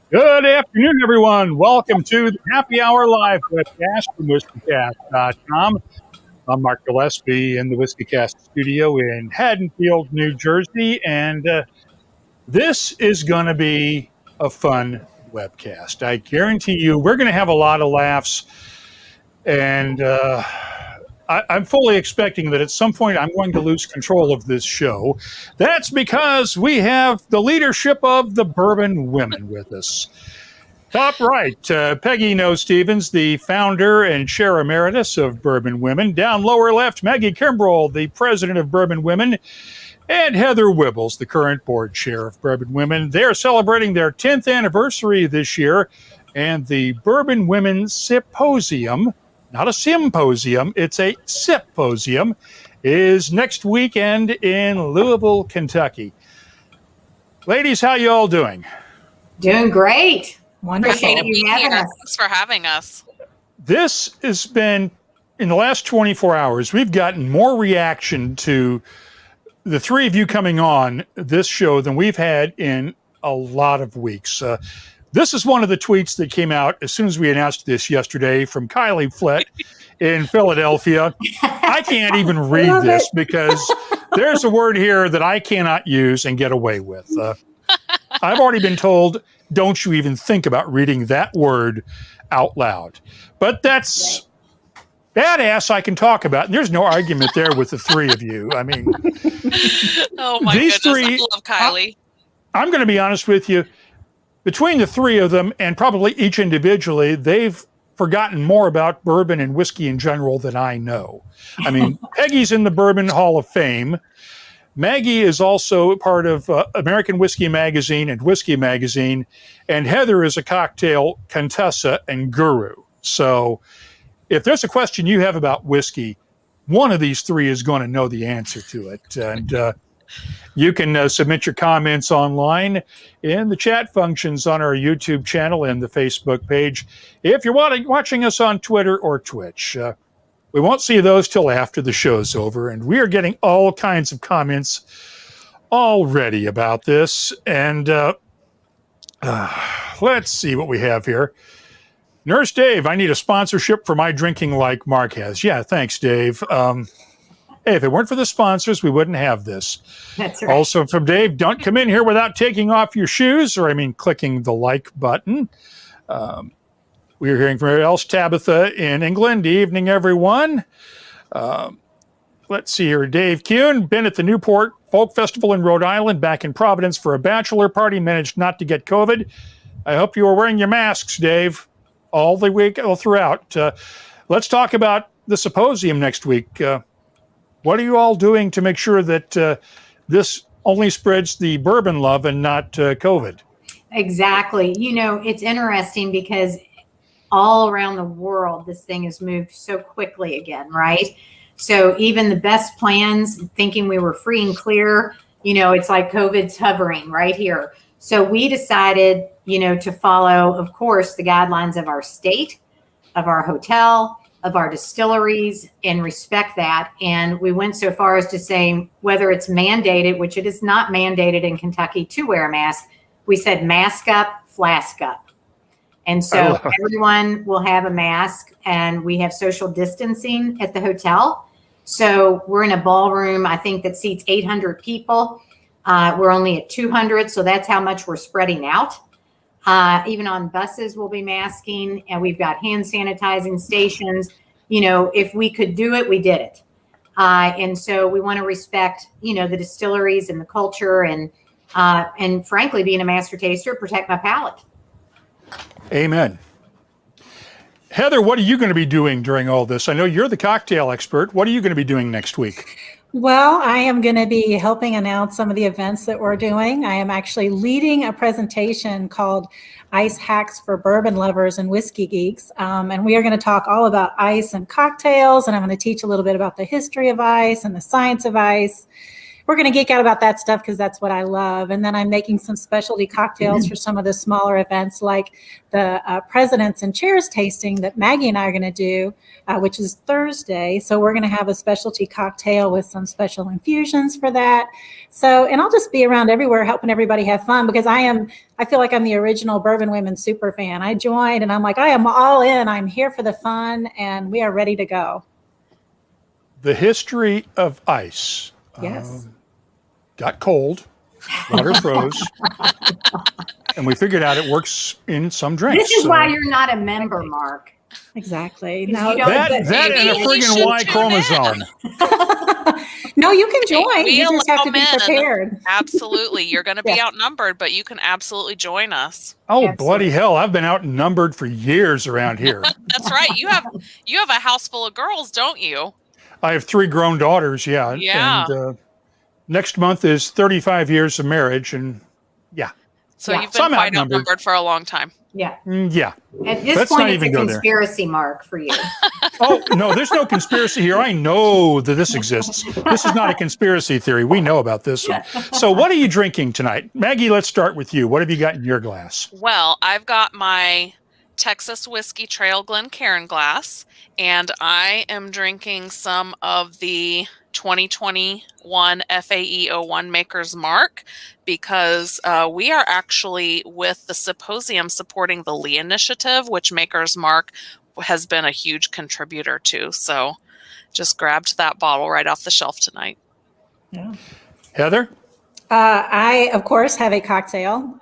Good afternoon, everyone. Welcome to the Happy Hour Live webcast from WhiskyCast.com. I'm Mark Gillespie in the WhiskyCast studio in Haddonfield, New Jersey, and this is going to be a fun webcast. I guarantee you we're going to have a lot of laughs, and I'm fully expecting that at some point I'm going to lose control of this show. That's because we have the leadership of the Bourbon Women with us. Top right, Peggy Noe Stevens, the founder and chair emeritus of Bourbon Women. Down lower left, Maggie Kimberl, the president of Bourbon Women. And Heather Wibbels, the current board chair of Bourbon Women. They're celebrating their 10th anniversary this year. And the Bourbon Women SIPosium, not a symposium, it's a SIPosium, is next weekend in Louisville, Kentucky. Ladies, how you all doing? Doing great. Wonderful. Thanks for having us. This has been, in the last 24 hours, we've gotten more reaction to the three of you coming on this show than we've had in a lot of weeks. This is one of the tweets that came out as soon as we announced this yesterday from Kylie Flett in Philadelphia. I can't even read this because there's a word here that I cannot use and get away with. I've already been told, don't you even think about reading that word out loud. But that's badass I can talk about. And there's no argument there with the three of you. I mean, oh my these goodness, three, I love Kylie. I'm going to be honest with you. Between the three of them, and probably each individually, they've forgotten more about bourbon and whiskey in general than I know. I mean, Peggy's in the Bourbon Hall of Fame. Maggie is also part of American Whiskey Magazine and Whiskey Magazine, and Heather is a Cocktail Contessa and guru. So if there's a question you have about whiskey, one of these three is going to know the answer to it. And you can submit your comments online in the chat functions on our YouTube channel and the Facebook page. If you're watching us on Twitter or Twitch, we won't see those till after the show's over, and we are getting all kinds of comments already about this. And let's see what we have here. Nurse Dave, I need a sponsorship for my drinking like Mark has. Yeah, thanks, Dave. Hey, if it weren't for the sponsors, we wouldn't have this. That's right. Also from Dave, don't come in here without taking off your shoes, or clicking the like button. We are hearing from everybody else. Tabitha in England. Evening, everyone. Let's see here. Dave Kuhn, been at the Newport Folk Festival in Rhode Island, back in Providence for a bachelor party, managed not to get COVID. I hope you are wearing your masks, Dave, all the week, all throughout. Let's talk about the symposium next week. What are you all doing to make sure that this only spreads the bourbon love and not COVID? Exactly. It's interesting because all around the world, this thing has moved so quickly again, right? So even the best plans, thinking we were free and clear, it's like COVID's hovering right here. So we decided, to follow, of course, the guidelines of our state, of our hotel, of our distilleries, and respect that. And we went so far as to say, whether it's mandated, which it is not mandated in Kentucky to wear a mask, we said mask up, flask up. And so everyone will have a mask, and we have social distancing at the hotel. So we're in a ballroom, I think, that seats 800 people. We're only at 200, so that's how much we're spreading out. Even on buses, we'll be masking, and we've got hand sanitizing stations. If we could do it, we did it. And so we want to respect, the distilleries and the culture, and frankly, being a master taster, protect my palate. Amen. Heather, what are you going to be doing during all this? I know you're the cocktail expert. What are you going to be doing next week? Well, I am going to be helping announce some of the events that we're doing. I am actually leading a presentation called Ice Hacks for Bourbon Lovers and Whiskey Geeks. And we are going to talk all about ice and cocktails. And I'm going to teach a little bit about the history of ice and the science of ice. we're going to geek out about that stuff because that's what I love. And then I'm making some specialty cocktails for some of the smaller events, like the Presidents and Chairs tasting that Maggie and I are going to do, which is Thursday. So we're going to have a specialty cocktail with some special infusions for that. So, and I'll just be around everywhere helping everybody have fun, because I feel like I'm the original Bourbon Women super fan. I joined and I'm like, I am all in. I'm here for the fun and we are ready to go. The history of ice. Yes. Got cold, water froze, and we figured out it works in some drinks. This is why you're not a member, Mark. Exactly. No, that and a friggin' Y chromosome. No, you can join. We You just have to be allow men. prepared. Absolutely. You're going to be outnumbered, but you can absolutely join us. Oh, Absolutely. bloody hell. I've been outnumbered for years around here. That's right. You have a house full of girls, don't you? I have 3 grown daughters, yeah. Yeah. And next month is 35 years of marriage, and So Yeah. you've So been I'm quite outnumbered. outnumbered for a long time. Yeah. yeah. At this Let's point, not it's even a go there. conspiracy, Mark, for you. Oh, no, there's no conspiracy here. I know that this exists. This is not a conspiracy theory. We know about this one. So what are you drinking tonight? Maggie, let's start with you. What have you got in your glass? Well, I've got my Texas Whiskey Trail Glencairn glass, and I am drinking some of the 2021 FAE 01 Maker's Mark, because we are actually with the SIPosium supporting the Lee Initiative, which Maker's Mark has been a huge contributor to. So just grabbed that bottle right off the shelf tonight. Yeah. Heather? I, of course, have a cocktail.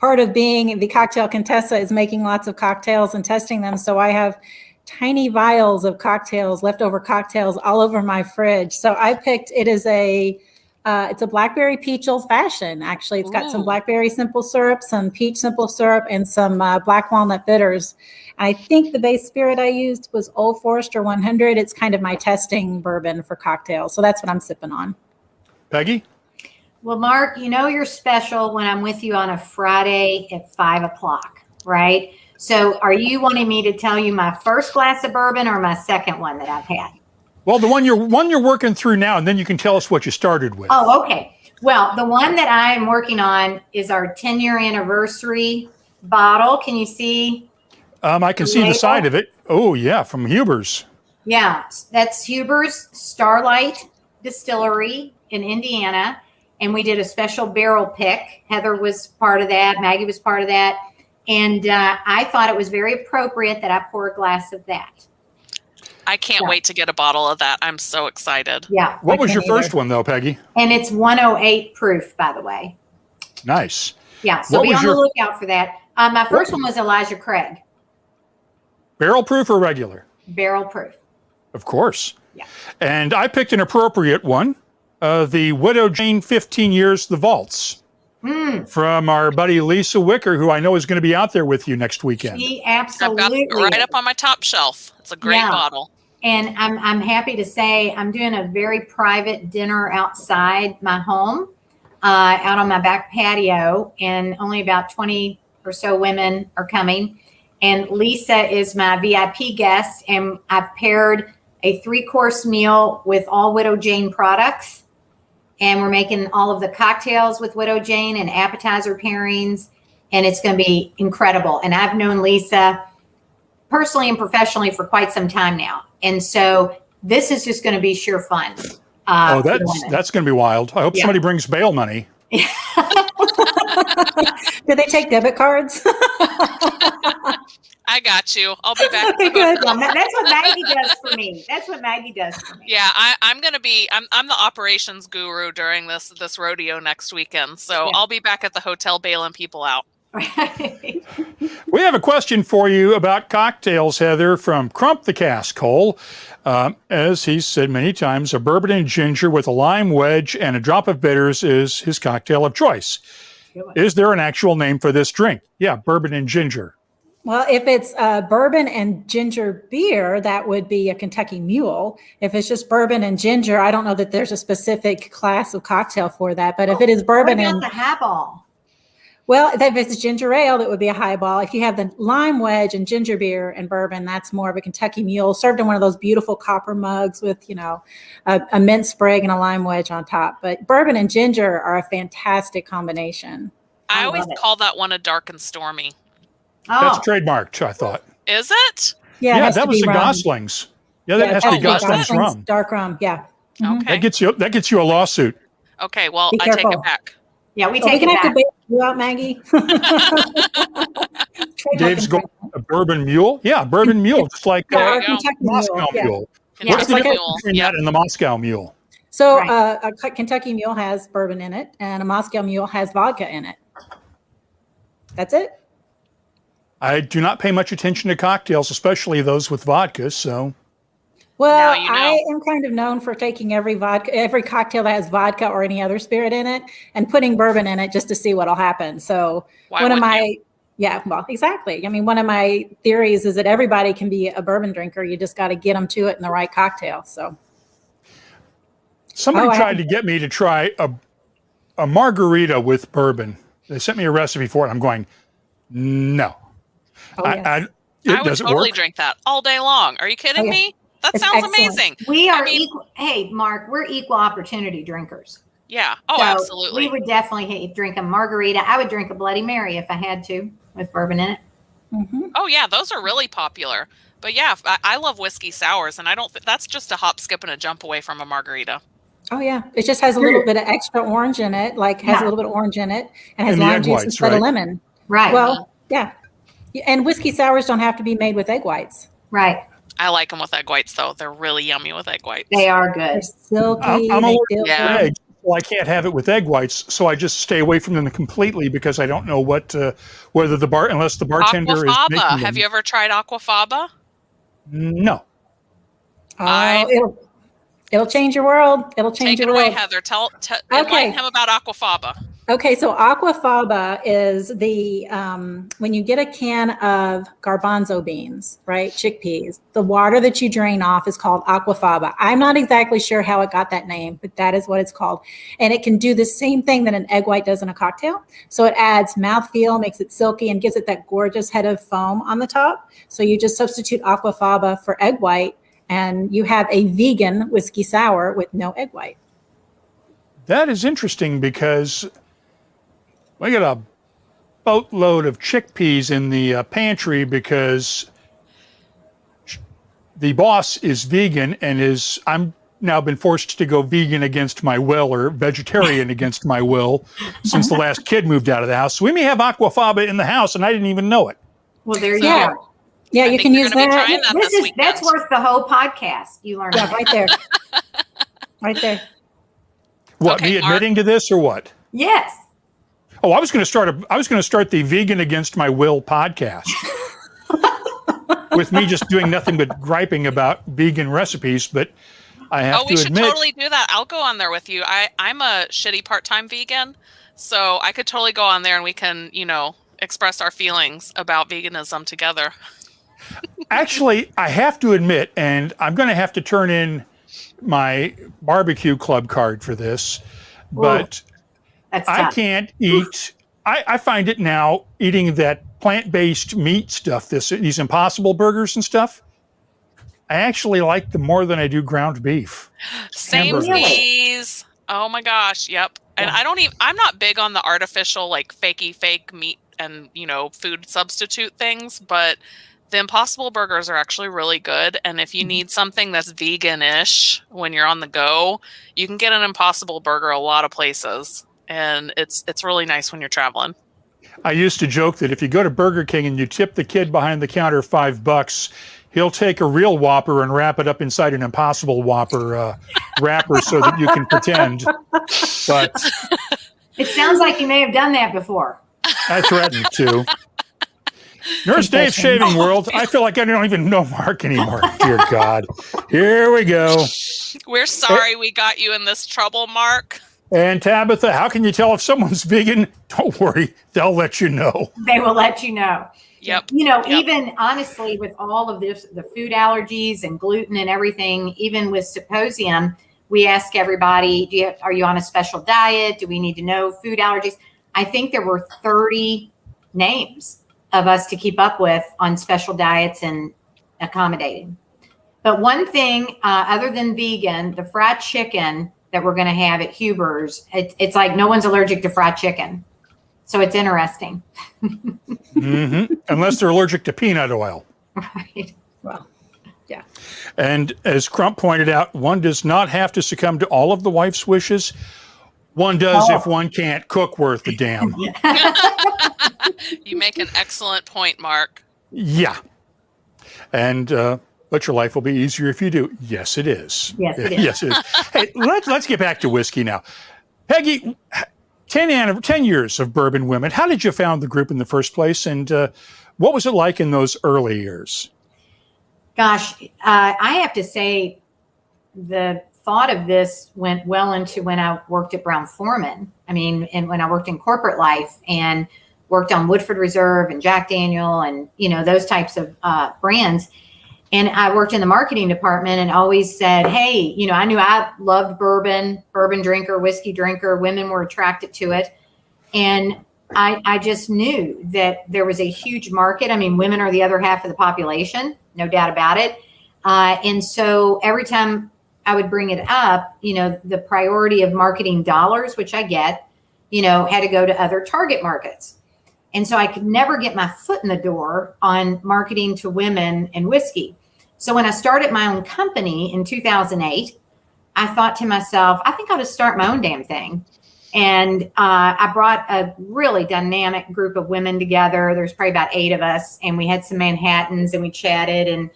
Part of being the Cocktail Contessa is making lots of cocktails and testing them. So I have tiny vials of cocktails, leftover cocktails all over my fridge. So I picked, it's a blackberry peach old fashioned. Actually, it's got some blackberry simple syrup, some peach simple syrup, and some black walnut bitters. And I think the base spirit I used was Old Forester 100. It's kind of my testing bourbon for cocktails. So that's what I'm sipping on. Peggy? Well, Mark, you know you're special when I'm with you on a Friday at 5 o'clock, right? So are you wanting me to tell you my first glass of bourbon or my second one that I've had? Well, the one you're working through now, and then you can tell us what you started with. Oh, okay. Well, the one that I'm working on is our 10-year anniversary bottle. Can you see? I can see the side of it. Oh, yeah, from Huber's. Yeah, that's Huber's Starlight Distillery in Indiana. And we did a special barrel pick. Heather was part of that. Maggie was part of that. And I thought it was very appropriate that I pour a glass of that. I can't wait to get a bottle of that. I'm so excited. Yeah. What was your first one, though, Peggy? And it's 108 proof, by the way. Nice. Yeah, so be on the lookout for that. My first one was Elijah Craig. Barrel proof or regular? Barrel proof. Of course. Yeah. And I picked an appropriate one. The Widow Jane 15 Years The Vaults from our buddy Lisa Wicker, who I know is going to be out there with you next weekend. She I've got absolutely it right up on my top shelf. It's a great bottle. And I'm happy to say I'm doing a very private dinner outside my home, out on my back patio, and only about 20 or so women are coming. And Lisa is my VIP guest, and I've paired a 3-course meal with all Widow Jane products. And we're making all of the cocktails with Widow Jane and appetizer pairings. And it's going to be incredible. And I've known Lisa personally and professionally for quite some time now. And so this is just going to be sheer fun. That's going to be wild. I hope somebody brings bail money. Do they take debit cards? I got you. I'll be back. Okay, good. That's what Maggie does for me. That's what Maggie does for me. Yeah, I'm the operations guru during this rodeo next weekend. So I'll be back at the hotel bailing people out. We have a question for you about cocktails, Heather, from Crump the Cask Hole. As he's said many times, a bourbon and ginger with a lime wedge and a drop of bitters is his cocktail of choice. Is there an actual name for this drink? Yeah, bourbon and ginger. Well, if it's bourbon and ginger beer, that would be a Kentucky Mule. If it's just bourbon and ginger, I don't know that there's a specific class of cocktail for that. But if it is bourbon what about and the highball? Well, if it's ginger ale, that would be a highball. If you have the lime wedge and ginger beer and bourbon, that's more of a Kentucky Mule, served in one of those beautiful copper mugs with, a mint sprig and a lime wedge on top. But bourbon and ginger are a fantastic combination. I always call that one a dark and stormy. That's trademarked, I thought. Is it? Yeah, that was the rum. Goslings. Yeah, that has to be Goslings rum. Dark rum, yeah. Mm-hmm. Okay. That gets you a lawsuit. Okay, well, I take it back. Yeah, we take it back. Have to bail you out, Maggie. Dave's going a bourbon mule. Yeah, bourbon mule, just like Moscow mule. What's the difference between that and the Moscow mule? So a Kentucky Mule has bourbon in it, and a Moscow Mule has vodka in it. That's it. I do not pay much attention to cocktails, especially those with vodka. So, well, I am kind of known for taking every cocktail that has vodka or any other spirit in it, and putting bourbon in it just to see what'll happen. So, exactly. I mean, one of my theories is that everybody can be a bourbon drinker. You just got to get them to it in the right cocktail. So. Somebody tried to get me to try a margarita with bourbon. They sent me a recipe for it. I'm going, no. I would totally drink that all day long. Are you kidding me? That sounds amazing. We are equal. Hey, Mark, we're equal opportunity drinkers. Yeah. Oh, so absolutely. We would definitely drink a margarita. I would drink a Bloody Mary if I had to with bourbon in it. Mm-hmm. Oh, yeah. Those are really popular. But yeah, I love whiskey sours, and I don't think that's just a hop, skip, and a jump away from a margarita. Oh, yeah. It just has a little bit of extra orange in it, has a little bit of orange in it, and has lime juice instead of lemon. Right. Well, yeah. And whiskey sours don't have to be made with egg whites. Right. I like them with egg whites, though. They're really yummy with egg whites. They are good. They're silky. I'm allergic to eggs, so I can't have it with egg whites, so I just stay away from them completely because I don't know whether unless the bartender is making them. Have you ever tried aquafaba? No. It'll change your world. It'll change your world. Take it away, Heather. Enlighten him about aquafaba. Okay, so aquafaba is when you get a can of garbanzo beans, right? Chickpeas. The water that you drain off is called aquafaba. I'm not exactly sure how it got that name, but that is what it's called. And it can do the same thing that an egg white does in a cocktail. So it adds mouthfeel, makes it silky, and gives it that gorgeous head of foam on the top. So you just substitute aquafaba for egg white, and you have a vegan whiskey sour with no egg white. That is interesting because we got a boatload of chickpeas in the pantry because the boss is vegan and I'm now been forced to go vegan against my will or vegetarian against my will since the last kid moved out of the house. So we may have aquafaba in the house and I didn't even know it. Well, there you go. Yeah, you can use that. That's worth the whole podcast. You learned that right there. Right there. What, me admitting to this or what? Yes. Oh, I was going to start the Vegan Against My Will podcast with me just doing nothing but griping about vegan recipes, but I have to admit. Oh, we should totally do that. I'll go on there with you. I'm a shitty part-time vegan, so I could totally go on there and we can, express our feelings about veganism together. Actually, I have to admit, and I'm going to have to turn in my barbecue club card for this, but I can't eat. I find it now eating that plant-based meat stuff, these Impossible burgers and stuff. I actually like them more than I do ground beef. Same these. Oh my gosh, yep. And I'm not big on the artificial fake meat and food substitute things, but the Impossible burgers are actually really good. And if you need something that's vegan-ish when you're on the go, you can get an Impossible burger a lot of places. And it's really nice when you're traveling. I used to joke that if you go to Burger King and you tip the kid behind the counter $5, he'll take a real Whopper and wrap it up inside an Impossible Whopper wrapper so that you can pretend. But it sounds like you may have done that before. I threatened to. Nurse Dave's Shaving World. I feel like I don't even know Mark anymore. Dear God. Here we go. We're sorry we got you in this trouble, Mark. And Tabitha, how can you tell if someone's vegan? Don't worry. They'll let you know. They will let you know. Yep. Even honestly, with all of this, the food allergies and gluten and everything, even with SIPosium, we ask everybody, are you on a special diet? Do we need to know food allergies? I think there were 30 names of us to keep up with on special diets and accommodating. But one thing, other than vegan, the fried chicken that we're going to have at Huber's, it's like no one's allergic to fried chicken. So it's interesting. Unless they're allergic to peanut oil. Right. Well, yeah. And as Crump pointed out, one does not have to succumb to all of the wife's wishes. One does if one can't cook worth a damn. You make an excellent point, Mark. Yeah. And but your life will be easier if you do. Yes, it is. Yes, it is. Yes, it is. Hey, let's get back to whiskey now. Peggy, 10 years of Bourbon Women. How did you found the group in the first place? And what was it like in those early years? Gosh, I have to say the thought of this went well into when I worked at Brown-Forman. I mean, and when I worked in corporate life and worked on Woodford Reserve and Jack Daniel and, those types of brands. And I worked in the marketing department and always said, hey, I knew I loved bourbon drinker, whiskey drinker. Women were attracted to it. And I just knew that there was a huge market. I mean, women are the other half of the population, no doubt about it. And so every time I would bring it up, the priority of marketing dollars, which I get, had to go to other target markets. And so I could never get my foot in the door on marketing to women and whiskey. So when I started my own company in 2008, I thought to myself, I think I'll just start my own damn thing. And I brought a really dynamic group of women together. There's probably about 8 of us, and we had some Manhattans and we chatted. And,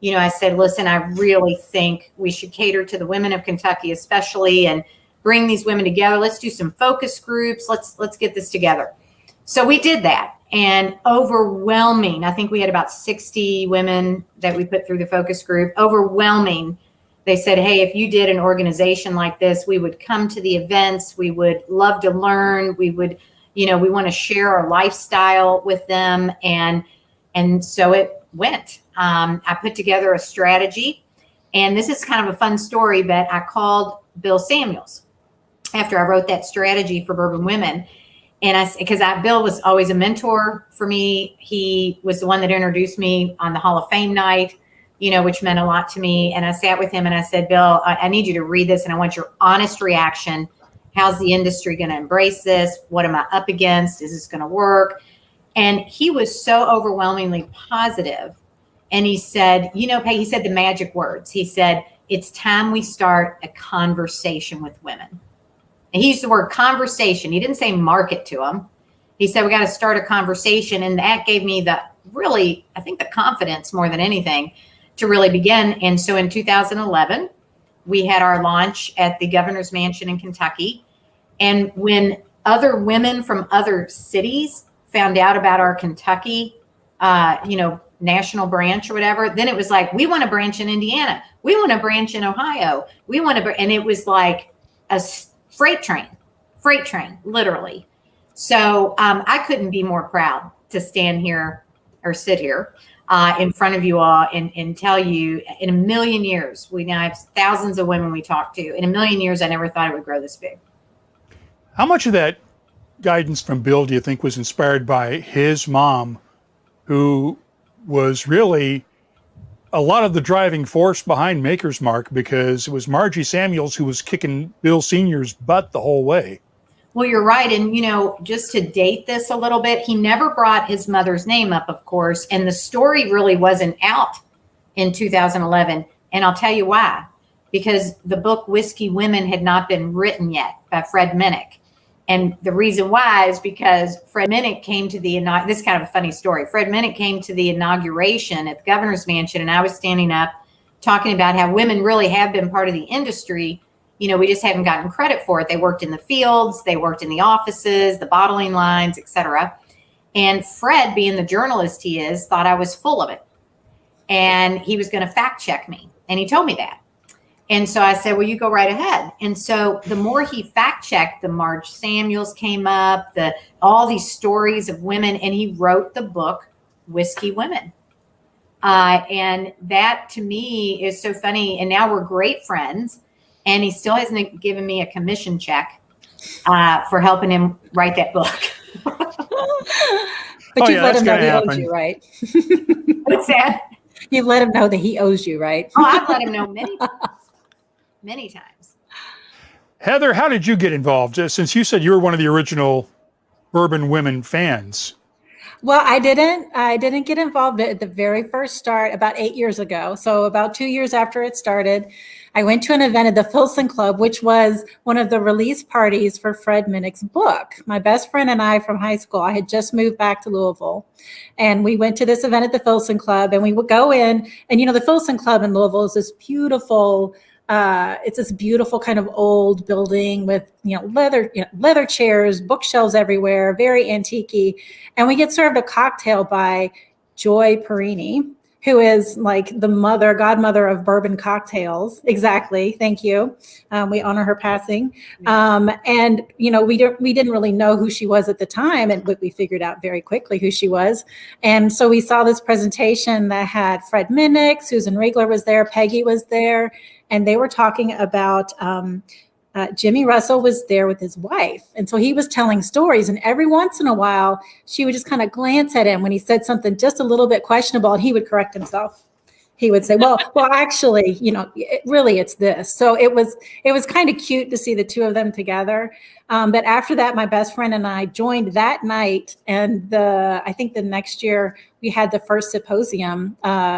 I said, listen, I really think we should cater to the women of Kentucky, especially, and bring these women together. Let's do some focus groups. Let's get this together. So we did that, and overwhelming. I think we had about 60 women that we put through the focus group. Overwhelming. They said, hey, if you did an organization like this, we would come to the events. We would love to learn. We would, we want to share our lifestyle with them. And so it went. I put together a strategy, and this is kind of a fun story, but I called Bill Samuels after I wrote that strategy for Bourbon Women. And because Bill was always a mentor for me. He was the one that introduced me on the Hall of Fame night, which meant a lot to me. And I sat with him and I said, Bill, I need you to read this and I want your honest reaction. How's the industry going to embrace this? What am I up against? Is this going to work? And he was so overwhelmingly positive. And he said, Peggy, he said the magic words. He said, it's time we start a conversation with women. And he used the word conversation. He didn't say market to them. He said, we got to start a conversation. And that gave me the confidence more than anything to really begin. And so in 2011, we had our launch at the Governor's Mansion in Kentucky. And when other women from other cities found out about our Kentucky, national branch or whatever, then it was like, we want to branch in Indiana. We want to branch in Ohio. And it was like a freight train, literally. So I couldn't be more proud to stand here or sit here in front of you all and tell you, in a million years, we now have thousands of women we talk to. In a million years, I never thought it would grow this big. How much of that guidance from Bill do you think was inspired by his mom, who was really a lot of the driving force behind Maker's Mark, because it was Margie Samuels who was kicking Bill Sr.'s butt the whole way? Well, you're right. And, just to date this a little bit, he never brought his mother's name up, of course. And the story really wasn't out in 2011. And I'll tell you why. Because the book Whiskey Women had not been written yet by Fred Minnick. And the reason why is because Fred Minnick came to this is kind of a funny story. Fred Minnick came to the inauguration at the Governor's Mansion, and I was standing up talking about how women really have been part of the industry. We just haven't gotten credit for it. They worked in the fields, they worked in the offices, the bottling lines, etc. And Fred, being the journalist he is, thought I was full of it. And he was going to fact check me. And he told me that. And so I said, well, you go right ahead. And so the more he fact checked, the Marge Samuels came up, all these stories of women, and he wrote the book Whiskey Women. And that to me is so funny. And now we're great friends. And he still hasn't given me a commission check. for helping him write that book. But you've yeah, let him know that's he gonna owes happen. you, right? What's that? You've let him know that he owes you, right? Oh, I've let him know many times. Many times. Heather, how did you get involved? Since you said you were one of the original Bourbon Women fans. Well, I didn't get involved at the very first start about 8 years ago. So about 2 years after it started, I went to an event at the Filson Club, which was one of the release parties for Fred Minnick's book. My best friend and I from high school, I had just moved back to Louisville, and we went to this event at the Filson Club, and we would go in, and the Filson Club in Louisville is this beautiful, it's this beautiful kind of old building with leather chairs, bookshelves everywhere, very antique-y. And we get served a cocktail by Joy Perini, who is like the godmother of bourbon cocktails. Exactly. Thank you. We honor her passing. And we didn't really know who she was at the time, but we figured out very quickly who she was. And so we saw this presentation that had Fred Minnick, Susan Riegler was there, Peggy was there, and they were talking about Jimmy Russell was there with his wife. And so he was telling stories, and every once in a while, she would just kind of glance at him when he said something just a little bit questionable, and he would correct himself. He would say, well, actually, it's this. So it was kind of cute to see the two of them together. But after that, my best friend and I joined that night. And I think the next year we had the first SIPosium,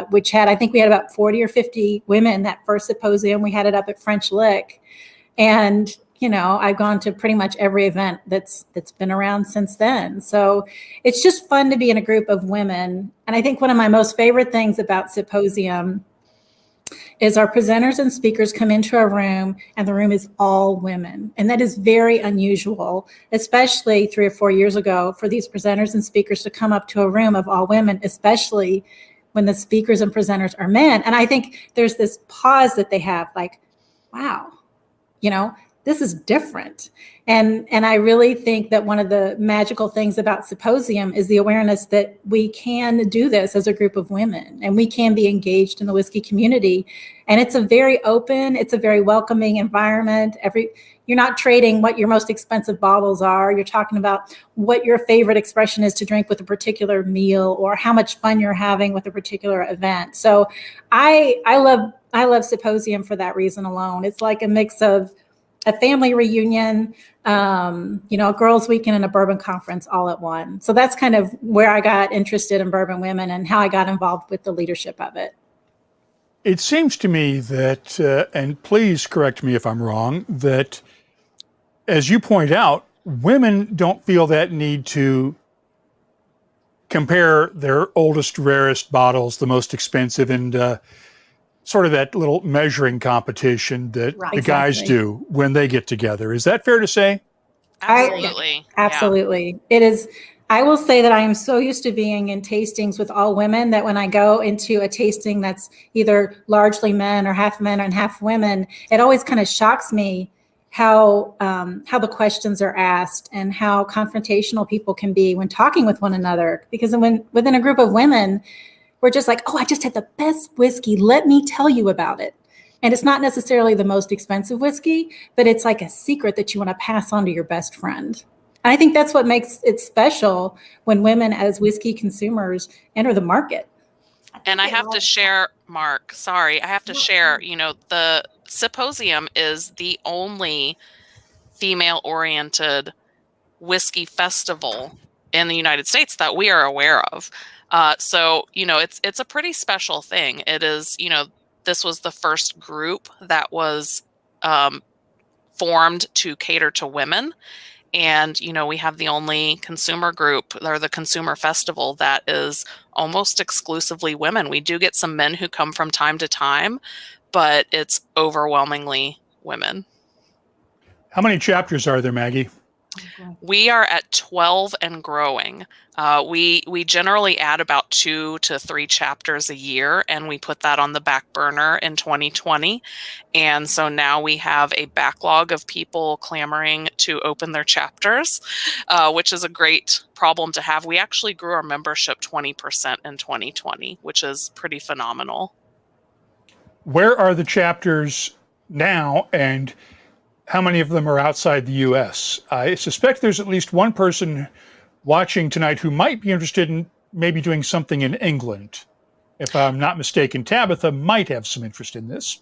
which I think we had about 40 or 50 women that first SIPosium. We had it up at French Lick. And, I've gone to pretty much every event that's been around since then. So it's just fun to be in a group of women. And I think one of my most favorite things about SIPosium is our presenters and speakers come into a room and the room is all women. And that is very unusual, especially 3 or 4 years ago, for these presenters and speakers to come up to a room of all women, especially when the speakers and presenters are men. And I think there's this pause that they have, like, wow, this is different. And I really think that one of the magical things about SIPosium is the awareness that we can do this as a group of women, and we can be engaged in the whiskey community. And it's a very open, it's a very welcoming environment. You're not trading what your most expensive bottles are. You're talking about what your favorite expression is to drink with a particular meal, or how much fun you're having with a particular event. So I love SIPosium for that reason alone. It's like a mix of a family reunion, a girls' weekend, and a bourbon conference all at one. So that's kind of where I got interested in Bourbon Women and how I got involved with the leadership of it. It seems to me that, and please correct me if I'm wrong, that as you point out, women don't feel that need to compare their oldest, rarest bottles, the most expensive, and sort of that little measuring competition that the guys do when they get together. Is that fair to say? Absolutely. Absolutely. It is. I will say that I am so used to being in tastings with all women that when I go into a tasting that's either largely men or half men and half women, it always kind of shocks me how the questions are asked and how confrontational people can be when talking with one another. Because within a group of women, we're just like, oh, I just had the best whiskey. Let me tell you about it. And it's not necessarily the most expensive whiskey, but it's like a secret that you want to pass on to your best friend. And I think that's what makes it special when women as whiskey consumers enter the market. And I have to share, Mark, sorry, I have to share, the SIPosium is the only female-oriented whiskey festival in the United States that we are aware of. So, it's a pretty special thing. It is, this was the first group that was formed to cater to women. And, we have the only consumer group, or the consumer festival, that is almost exclusively women. We do get some men who come from time to time, but it's overwhelmingly women. How many chapters are there, Maggie? We are at 12 and growing. We generally add about 2 to 3 chapters a year, and we put that on the back burner in 2020. And so now we have a backlog of people clamoring to open their chapters, which is a great problem to have. We actually grew our membership 20% in 2020, which is pretty phenomenal. Where are the chapters now, and how many of them are outside the U.S. I suspect there's at least one person watching tonight who might be interested in maybe doing something in England. If I'm not mistaken, Tabitha might have some interest in this.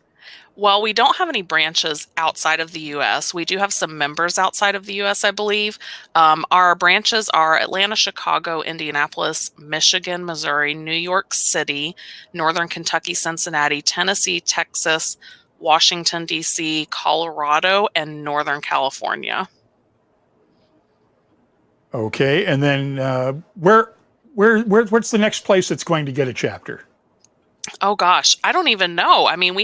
Well, we don't have any branches outside of the U.S. We do have some members outside of the U.S., I believe. Our branches are Atlanta, Chicago, Indianapolis, Michigan, Missouri, New York City, Northern Kentucky, Cincinnati, Tennessee, Texas, Washington, D.C., Colorado, and Northern California. Okay, and then what's the next place that's going to get a chapter? Oh gosh, I don't even know. I mean,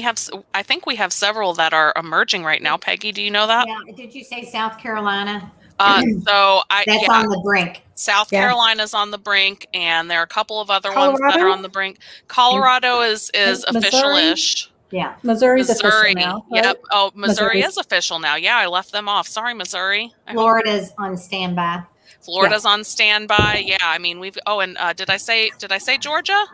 I think we have several that are emerging right now. Peggy, do you know that? Yeah. Did you say South Carolina? That's on the brink. South Carolina's on the brink, and there are a couple of other ones that are on the brink. Colorado is official-ish. Yeah, Missouri's official now. Right? Yep. Oh, Missouri is official now. Yeah, I left them off. Sorry, Missouri. Florida's on standby. Florida's on standby. Yeah, I mean did I say Georgia?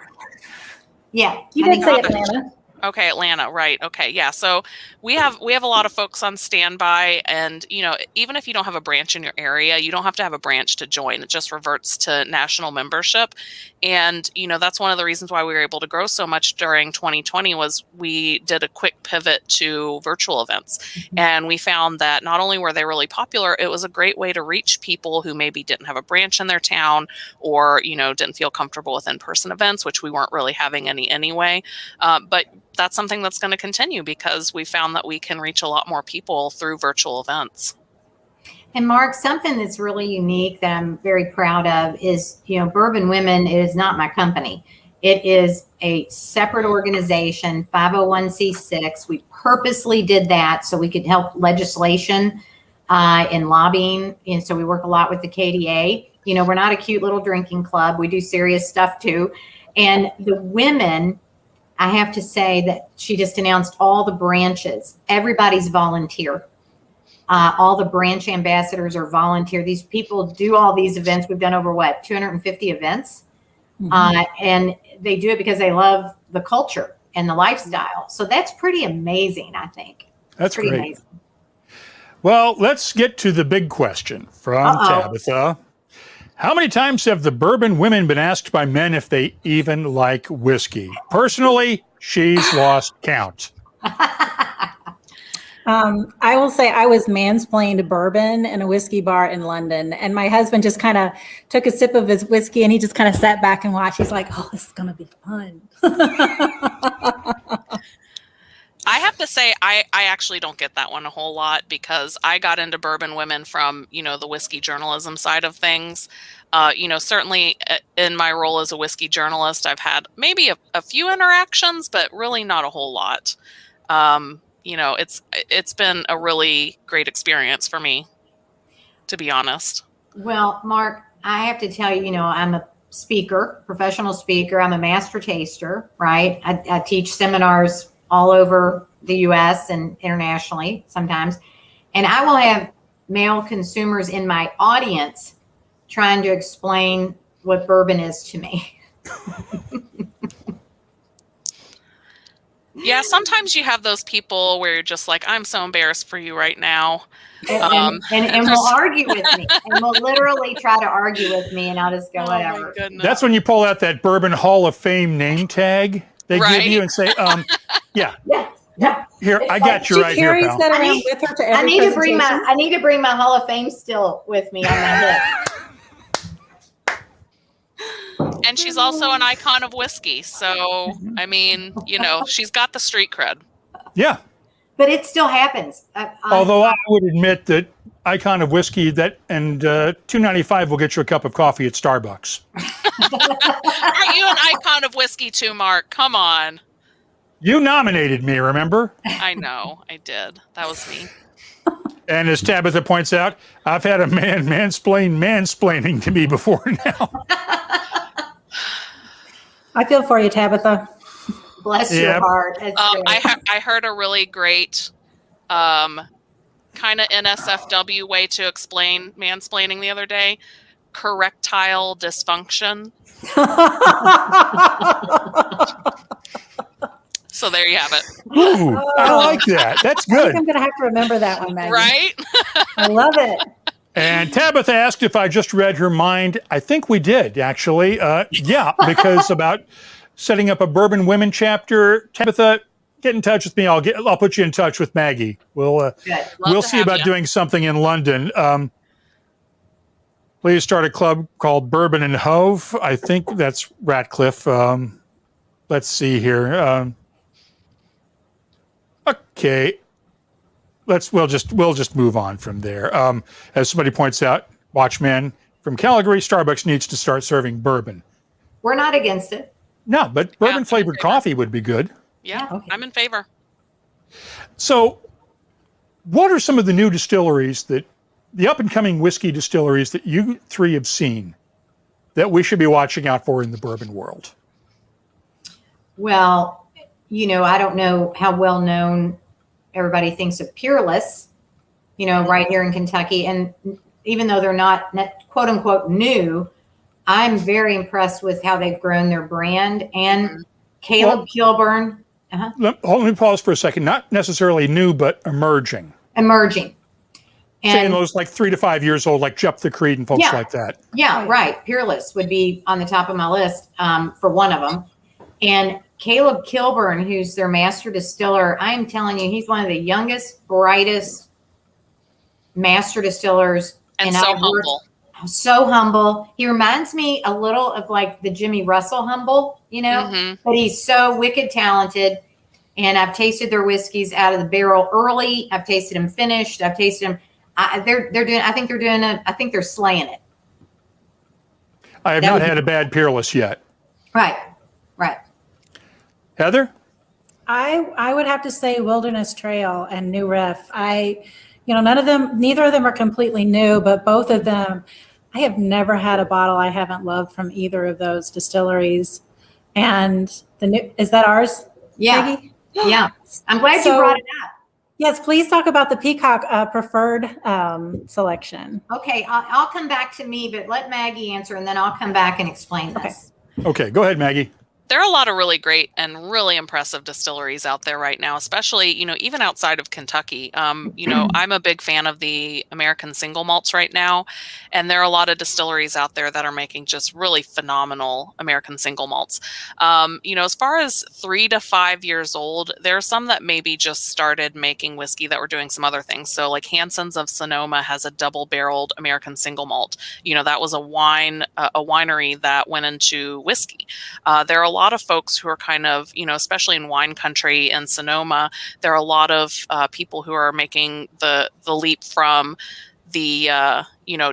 Yeah, you did say Atlanta. Okay, Atlanta, right. Okay, yeah. So we have a lot of folks on standby, and even if you don't have a branch in your area, you don't have to have a branch to join. It just reverts to national membership. And that's one of the reasons why we were able to grow so much during 2020 was we did a quick pivot to virtual events. Mm-hmm. And we found that not only were they really popular, it was a great way to reach people who maybe didn't have a branch in their town or didn't feel comfortable with in-person events, which we weren't really having any anyway. But that's something that's going to continue because we found that we can reach a lot more people through virtual events. And Mark, something that's really unique that I'm very proud of is, Bourbon Women is not my company. It is a separate organization, 501c6. We purposely did that so we could help legislation and lobbying. And so we work a lot with the KDA. We're not a cute little drinking club. We do serious stuff too. And the women, I have to say that she just announced all the branches. Everybody's volunteer. All the branch ambassadors are volunteer. These people do all these events. We've done over 250 events. Mm-hmm. And they do it because they love the culture and the lifestyle. So that's pretty amazing, I think. That's pretty great. Amazing. Well, let's get to the big question from Tabitha. How many times have the Bourbon Women been asked by men if they even like whiskey? Personally, she's lost count. I will say I was mansplained bourbon in a whiskey bar in London, and my husband just kind of took a sip of his whiskey and he just kind of sat back and watched. He's like, "Oh, this is going to be fun." I have to say, I actually don't get that one a whole lot because I got into Bourbon Women from, the whiskey journalism side of things. Certainly in my role as a whiskey journalist, I've had maybe a few interactions, but really not a whole lot. It's been a really great experience for me, to be honest. Well, Mark, I have to tell you, I'm a speaker, professional speaker. I'm a master taster, right? I teach seminars all over the U.S. and internationally sometimes. And I will have male consumers in my audience trying to explain what bourbon is to me. Yeah, sometimes you have those people where you're just like, I'm so embarrassed for you right now. And will argue with me. And will literally try to argue with me, and I'll just go, whatever. That's when you pull out that Bourbon Hall of Fame name tag they give you and say, yeah. Here, I got you right here, pal. That around with her to every I need to bring my Hall of Fame still with me on my hip. And she's also an icon of whiskey. So, I mean, she's got the street cred. Yeah. But it still happens. Although I would admit that icon of whiskey and $2.95 will get you a cup of coffee at Starbucks. Aren't you an icon of whiskey too, Mark? Come on. You nominated me, remember? I know, I did. That was me. And as Tabitha points out, I've had a man mansplaining to me before now. I feel for you, Tabitha. Bless your heart. I heard a really great kind of NSFW way to explain mansplaining the other day. Correctile dysfunction. So there you have it. Ooh, I like that. That's I think good. I'm going to have to remember that one, Maggie. Right? I love it. And Tabitha asked if I just read her mind. I think we did, actually. Yeah, because about setting up a Bourbon Women chapter. Tabitha, get in touch with me. I'll put you in touch with Maggie. We'll see about doing something in London. Please start a club called Bourbon and Hove. I think that's Ratcliffe. Let's see here. Okay. We'll just move on from there. As somebody points out, Watchman from Calgary, Starbucks needs to start serving bourbon. We're not against it. No, but bourbon flavored coffee would be good. Yeah, Okay. I'm in favor. So, what are some of the new distilleries the up and coming whiskey distilleries that you three have seen that we should be watching out for in the bourbon world? Well, I don't know how well known everybody thinks of Peerless, right here in Kentucky. And even though they're not quote unquote new, I'm very impressed with how they've grown their brand. And Caleb Kilburn. Let me pause for a second. Not necessarily new, but emerging. Saying those like 3 to 5 years old, like Jup the Creed and folks like that. Yeah, right. Peerless would be on the top of my list for one of them. And Caleb Kilburn, who's their master distiller, I'm telling you, he's one of the youngest, brightest master distillers. And so humble. So humble. He reminds me a little of like the Jimmy Russell humble, but he's so wicked talented. And I've tasted their whiskeys out of the barrel early. I've tasted them finished. I've tasted them. I think they're slaying it. I have not had a bad Peerless yet. Right. Heather? I would have to say Wilderness Trail and New Riff. Neither of them are completely new, but both of them, I have never had a bottle I haven't loved from either of those distilleries. And is that ours? Yeah. Maggie? Yeah. I'm glad you brought it up. Yes, please talk about the Peacock preferred selection. Okay, I'll come back to me, but let Maggie answer, and then I'll come back and explain this. Okay, go ahead, Maggie. There are a lot of really great and really impressive distilleries out there right now, especially, even outside of Kentucky. I'm a big fan of the American single malts right now, and there are a lot of distilleries out there that are making just really phenomenal American single malts. As far as 3 to 5 years old, there are some that maybe just started making whiskey that were doing some other things. So like Hanson's of Sonoma has a double-barreled American single malt. That was a winery that went into whiskey. There are a lot of folks who are kind of, especially in wine country in Sonoma, there are a lot of people who are making the leap from the,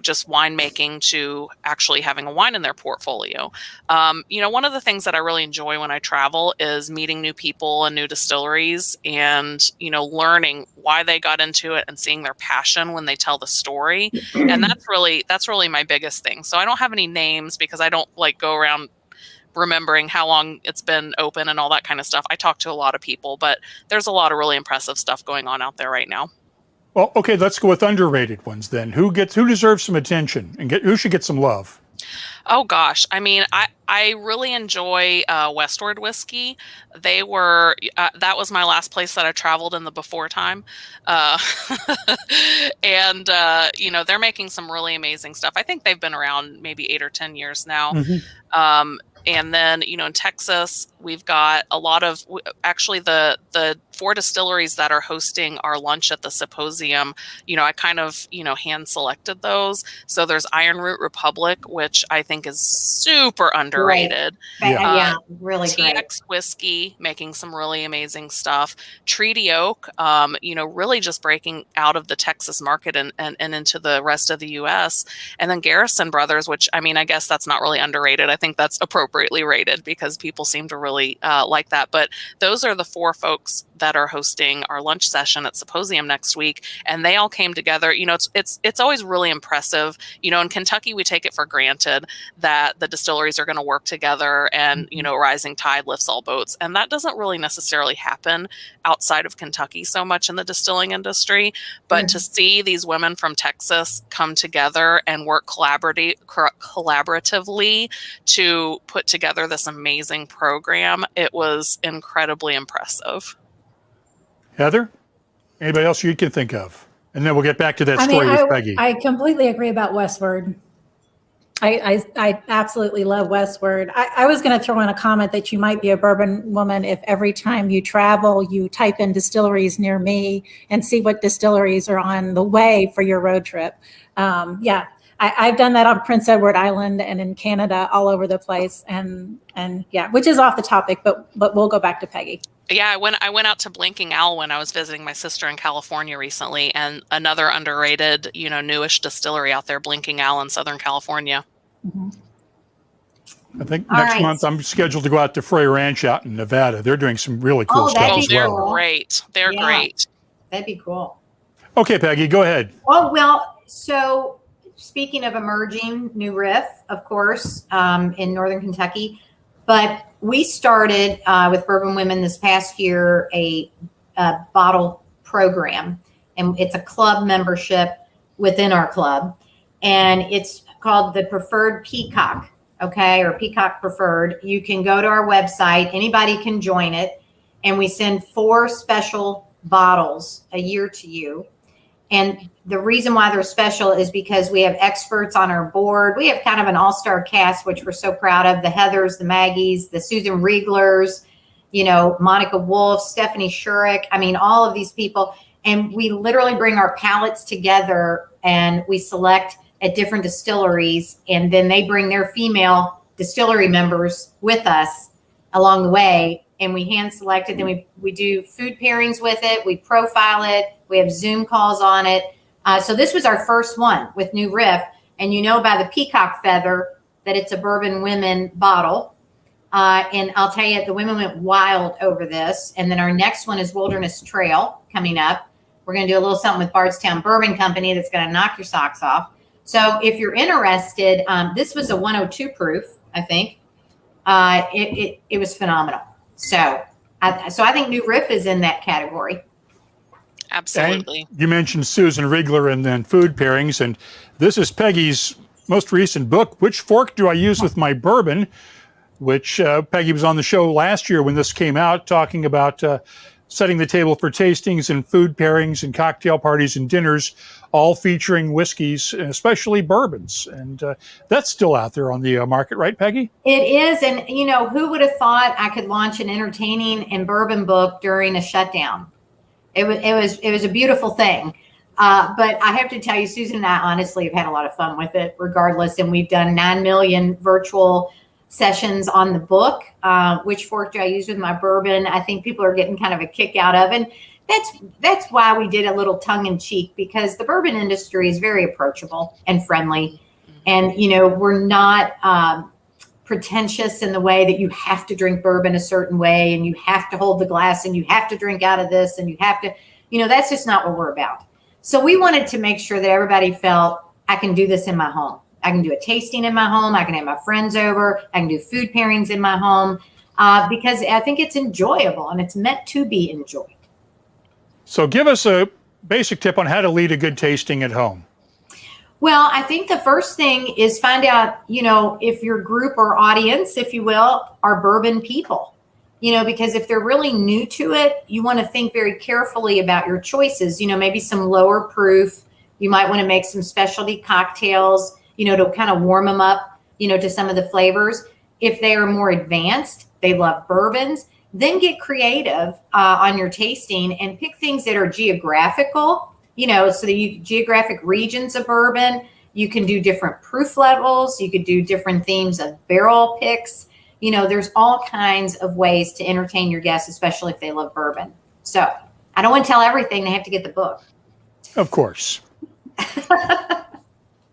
just winemaking to actually having a wine in their portfolio. One of the things that I really enjoy when I travel is meeting new people and new distilleries and, learning why they got into it and seeing their passion when they tell the story. And that's really my biggest thing. So I don't have any names because I don't go around remembering how long it's been open and all that kind of stuff. I talk to a lot of people, but there's a lot of really impressive stuff going on out there right now. Well, okay, let's go with underrated ones then. Who deserves some attention and who should get some love? Oh gosh, I really enjoy Westward Whiskey. They were that was my last place that I traveled in the before time, and they're making some really amazing stuff. I think they've been around maybe 8 or 10 years now. And then, in Texas, we've got a lot of, actually the 4 distilleries that are hosting our lunch at the SIPosium, I kind of, hand selected those. So there's Iron Root Republic, which I think is super underrated. Yeah, really great. TX Whiskey, making some really amazing stuff. Treaty Oak, really just breaking out of the Texas market and into the rest of the U.S. And then Garrison Brothers, which, I guess that's not really underrated. I think that's appropriately rated because people seem to really like that. But those are the 4 folks that are hosting our lunch session at SIPosium next week, and they all came together. It's always really impressive. In Kentucky, we take it for granted that the distilleries are going to work together, and rising tide lifts all boats, and that doesn't really necessarily happen outside of Kentucky so much in the distilling industry. But to see these women from Texas come together and work collaboratively to put together this amazing program, it was incredibly impressive. Heather, anybody else you can think of? And then we'll get back to that story with Peggy. I completely agree about Westward. I absolutely love Westward. I was going to throw in a comment that you might be a bourbon woman if every time you travel, you type in distilleries near me and see what distilleries are on the way for your road trip. I've done that on Prince Edward Island and in Canada, all over the place. And which is off the topic, but we'll go back to Peggy. Yeah, I went out to Blinking Owl when I was visiting my sister in California recently, and another underrated, newish distillery out there, Blinking Owl in Southern California. Mm-hmm. I think next month I'm scheduled to go out to Frey Ranch out in Nevada. They're doing some really cool stuff as they're well. Great. They're great. That'd be cool. Okay, Peggy, go ahead. Oh, well, so speaking of emerging, New Riff, of course, in Northern Kentucky. But we started with Bourbon Women this past year a bottle program. And it's a club membership within our club. And it's called the Preferred Peacock, or Peacock Preferred. You can go to our website. Anybody can join it. And we send 4 special bottles a year to you. And the reason why they're special is because we have experts on our board. We have kind of an all-star cast, which we're so proud of. The Heathers, the Maggies, the Susan Rieglers, Monica Wolf, Stephanie Shurek. I mean, all of these people. And we literally bring our palates together and we select at different distilleries. And then they bring their female distillery members with us along the way. And we hand select it. Then we do food pairings with it. We profile it. We have Zoom calls on it. So this was our first one with New Riff. And by the peacock feather that it's a Bourbon Women bottle. And I'll tell you, the women went wild over this. And then our next one is Wilderness Trail coming up. We're going to do a little something with Bardstown Bourbon Company that's going to knock your socks off. So if you're interested, this was a 102 proof, I think. It was phenomenal. So I think New Riff is in that category. Absolutely. And you mentioned Susan Riegler and then food pairings, and this is Peggy's most recent book, Which Fork Do I Use With My Bourbon, which Peggy was on the show last year when this came out, talking about setting the table for tastings and food pairings and cocktail parties and dinners, all featuring whiskeys, especially bourbons. And that's still out there on the market, right, Peggy? It is. And, who would have thought I could launch an entertaining and bourbon book during a shutdown? It was a beautiful thing. But I have to tell you, Susan and I honestly have had a lot of fun with it regardless. And we've done 9 million virtual sessions on the book. Which fork do I use with my bourbon? I think people are getting kind of a kick out of. And that's why we did a little tongue in cheek, because the bourbon industry is very approachable and friendly. And, we're not pretentious in the way that you have to drink bourbon a certain way and you have to hold the glass and you have to drink out of this and you have to, that's just not what we're about. So we wanted to make sure that everybody felt I can do this in my home. I can do a tasting in my home. I can have my friends over. I can do food pairings in my home because I think it's enjoyable and it's meant to be enjoyed. So give us a basic tip on how to lead a good tasting at home. Well, I think the first thing is find out, if your group or audience, if you will, are bourbon people, because if they're really new to it, you want to think very carefully about your choices, maybe some lower proof. You might want to make some specialty cocktails, to kind of warm them up, to some of the flavors. If they are more advanced, they love bourbons, then get creative on your tasting and pick things that are geographical. So the geographic regions of bourbon, you can do different proof levels. You could do different themes of barrel picks. There's all kinds of ways to entertain your guests, especially if they love bourbon. So I don't want to tell everything. They have to get the book. Of course.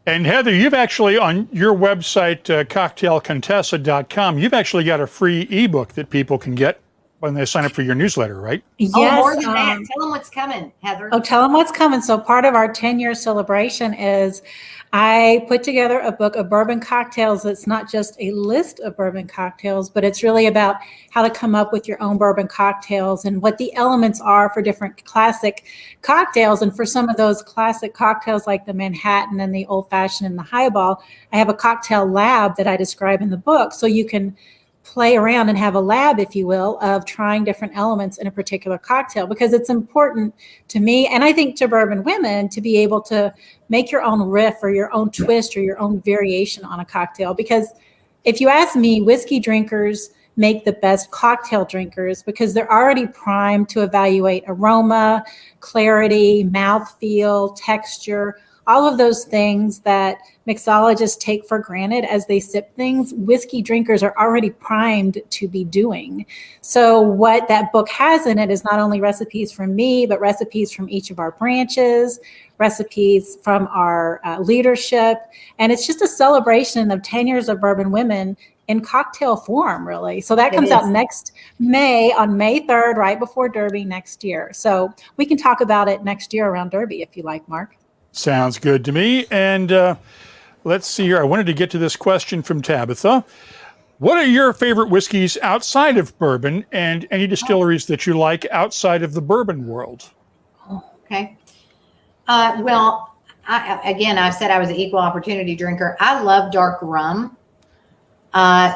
And Heather, you've actually on your website, cocktailcontessa.com, you've actually got a free ebook that people can get. when they sign up for your newsletter, right? Oh, Yes. more than that. Tell them what's coming, Heather. Oh, tell them what's coming. So part of our 10-year celebration is I put together a book of bourbon cocktails. It's not just a list of bourbon cocktails, but it's really about how to come up with your own bourbon cocktails and what the elements are for different classic cocktails. And for some of those classic cocktails like the Manhattan and the Old Fashioned and the Highball, I have a cocktail lab that I describe in the book. So you can play around and have a lab, if you will, of trying different elements in a particular cocktail, because it's important to me, and I think to bourbon women, to be able to make your own riff or your own twist or your own variation on a cocktail. Because if you ask me, whiskey drinkers make the best cocktail drinkers because they're already primed to evaluate aroma, clarity, mouthfeel, texture, all of those things that mixologists take for granted as they sip things. Whiskey drinkers are already primed to be doing. So what that book has in it is not only recipes from me, but recipes from each of our branches, recipes from our leadership. And it's just a celebration of 10 years of Bourbon Women in cocktail form, really. So that comes out next May, on May 3rd, right before Derby next year. So we can talk about it next year around Derby if you like, Mark. Sounds good to me. And let's see here. I wanted to get to this question from Tabitha. What are your favorite whiskeys outside of bourbon, and any distilleries that you like outside of the bourbon world? Okay. Well, I've said I was an equal opportunity drinker. I love dark rum.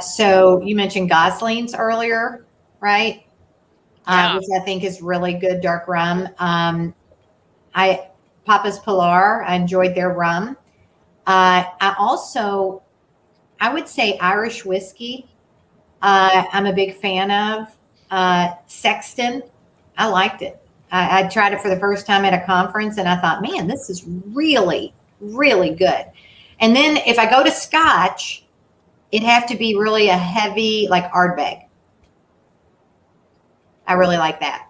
So you mentioned Gosling's earlier, right? Yeah. Which I think is really good dark rum. Papa's Pilar, I enjoyed their rum. I would say Irish whiskey. I'm a big fan of Sexton. I liked it. I tried it for the first time at a conference and I thought, man, this is really, really good. And then if I go to Scotch, it'd have to be really a heavy, like Ardbeg. I really like that.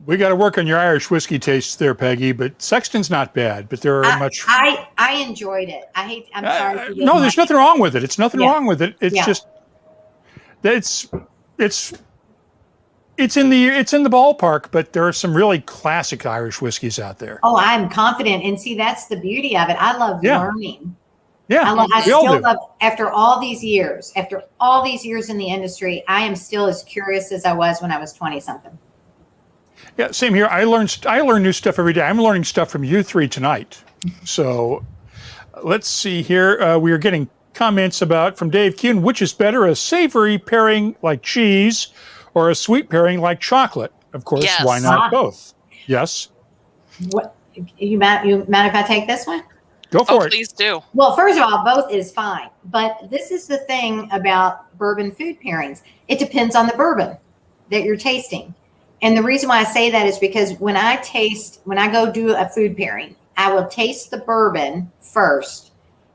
We got to work on your Irish whiskey tastes there, Peggy, but Sexton's not bad, but there are much. I enjoyed it. I'm sorry. No, there's nothing wrong with it. It's nothing wrong with it. It's just, it's in the ballpark, but there are some really classic Irish whiskeys out there. Oh, I'm confident. And see, that's the beauty of it. I love learning. Yeah. I still love, after all these years in the industry, I am still as curious as I was when I was 20 something. Yeah, same here. I learn new stuff every day. I'm learning stuff from you three tonight. So let's see here. We are getting comments from Dave Kuhn. Which is better, a savory pairing like cheese or a sweet pairing like chocolate? Of course, Yes. Why not both? Yes. What you mind if I take this one? Go for it. Please do. Well, first of all, both is fine. But this is the thing about bourbon food pairings. It depends on the bourbon that you're tasting. And the reason why I say that is because when I go do a food pairing, I will taste the bourbon first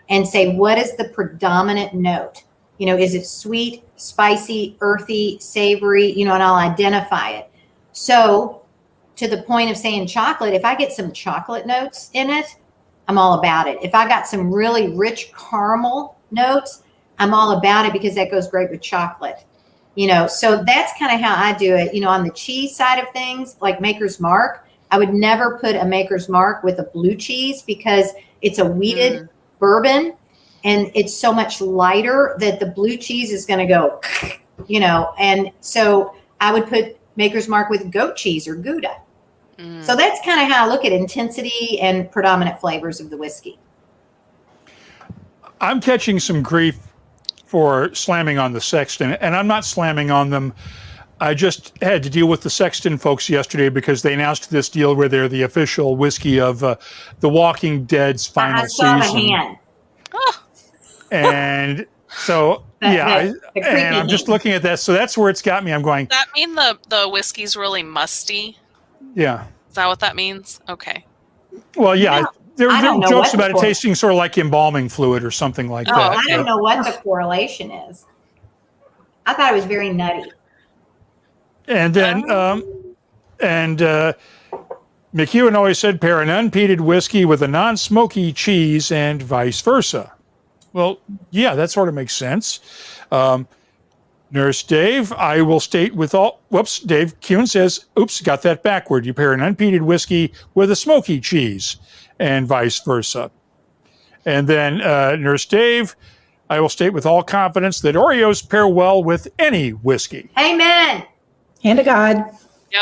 and say, what is the predominant note? Is it sweet, spicy, earthy, savory, and I'll identify it. So to the point of saying chocolate, if I get some chocolate notes in it, I'm all about it. If I got some really rich caramel notes, I'm all about it because that goes great with chocolate. So that's kind of how I do it. On the cheese side of things, like Maker's Mark, I would never put a Maker's Mark with a blue cheese because it's a wheated bourbon and it's so much lighter that the blue cheese is going to go, and so I would put Maker's Mark with goat cheese or Gouda. So that's kind of how I look at intensity and predominant flavors of the whiskey. I'm catching some grief for slamming on the Sexton, and I'm not slamming on them. I just had to deal with the Sexton folks yesterday because they announced this deal where they're the official whiskey of The Walking Dead's final season. I saw the hand. And so, and I'm just looking at that. So that's where it's got me. I'm going. Does that mean the whiskey's really musty? Yeah. Is that what that means? Okay. Well, yeah. No. There are jokes about it for. tasting sort of like embalming fluid or something like that. I don't know what the correlation is. I thought it was very nutty. And then, McEwen always said pair an unpeated whiskey with a non-smoky cheese and vice versa. Well, yeah, that sort of makes sense. Nurse Dave, I will state with all, whoops, Dave Kuhn says, oops, got that backward. You pair an unpeated whiskey with a smoky cheese and vice versa. And then Nurse Dave, I will state with all confidence that Oreos pair well with any whiskey. Amen. Hand to God.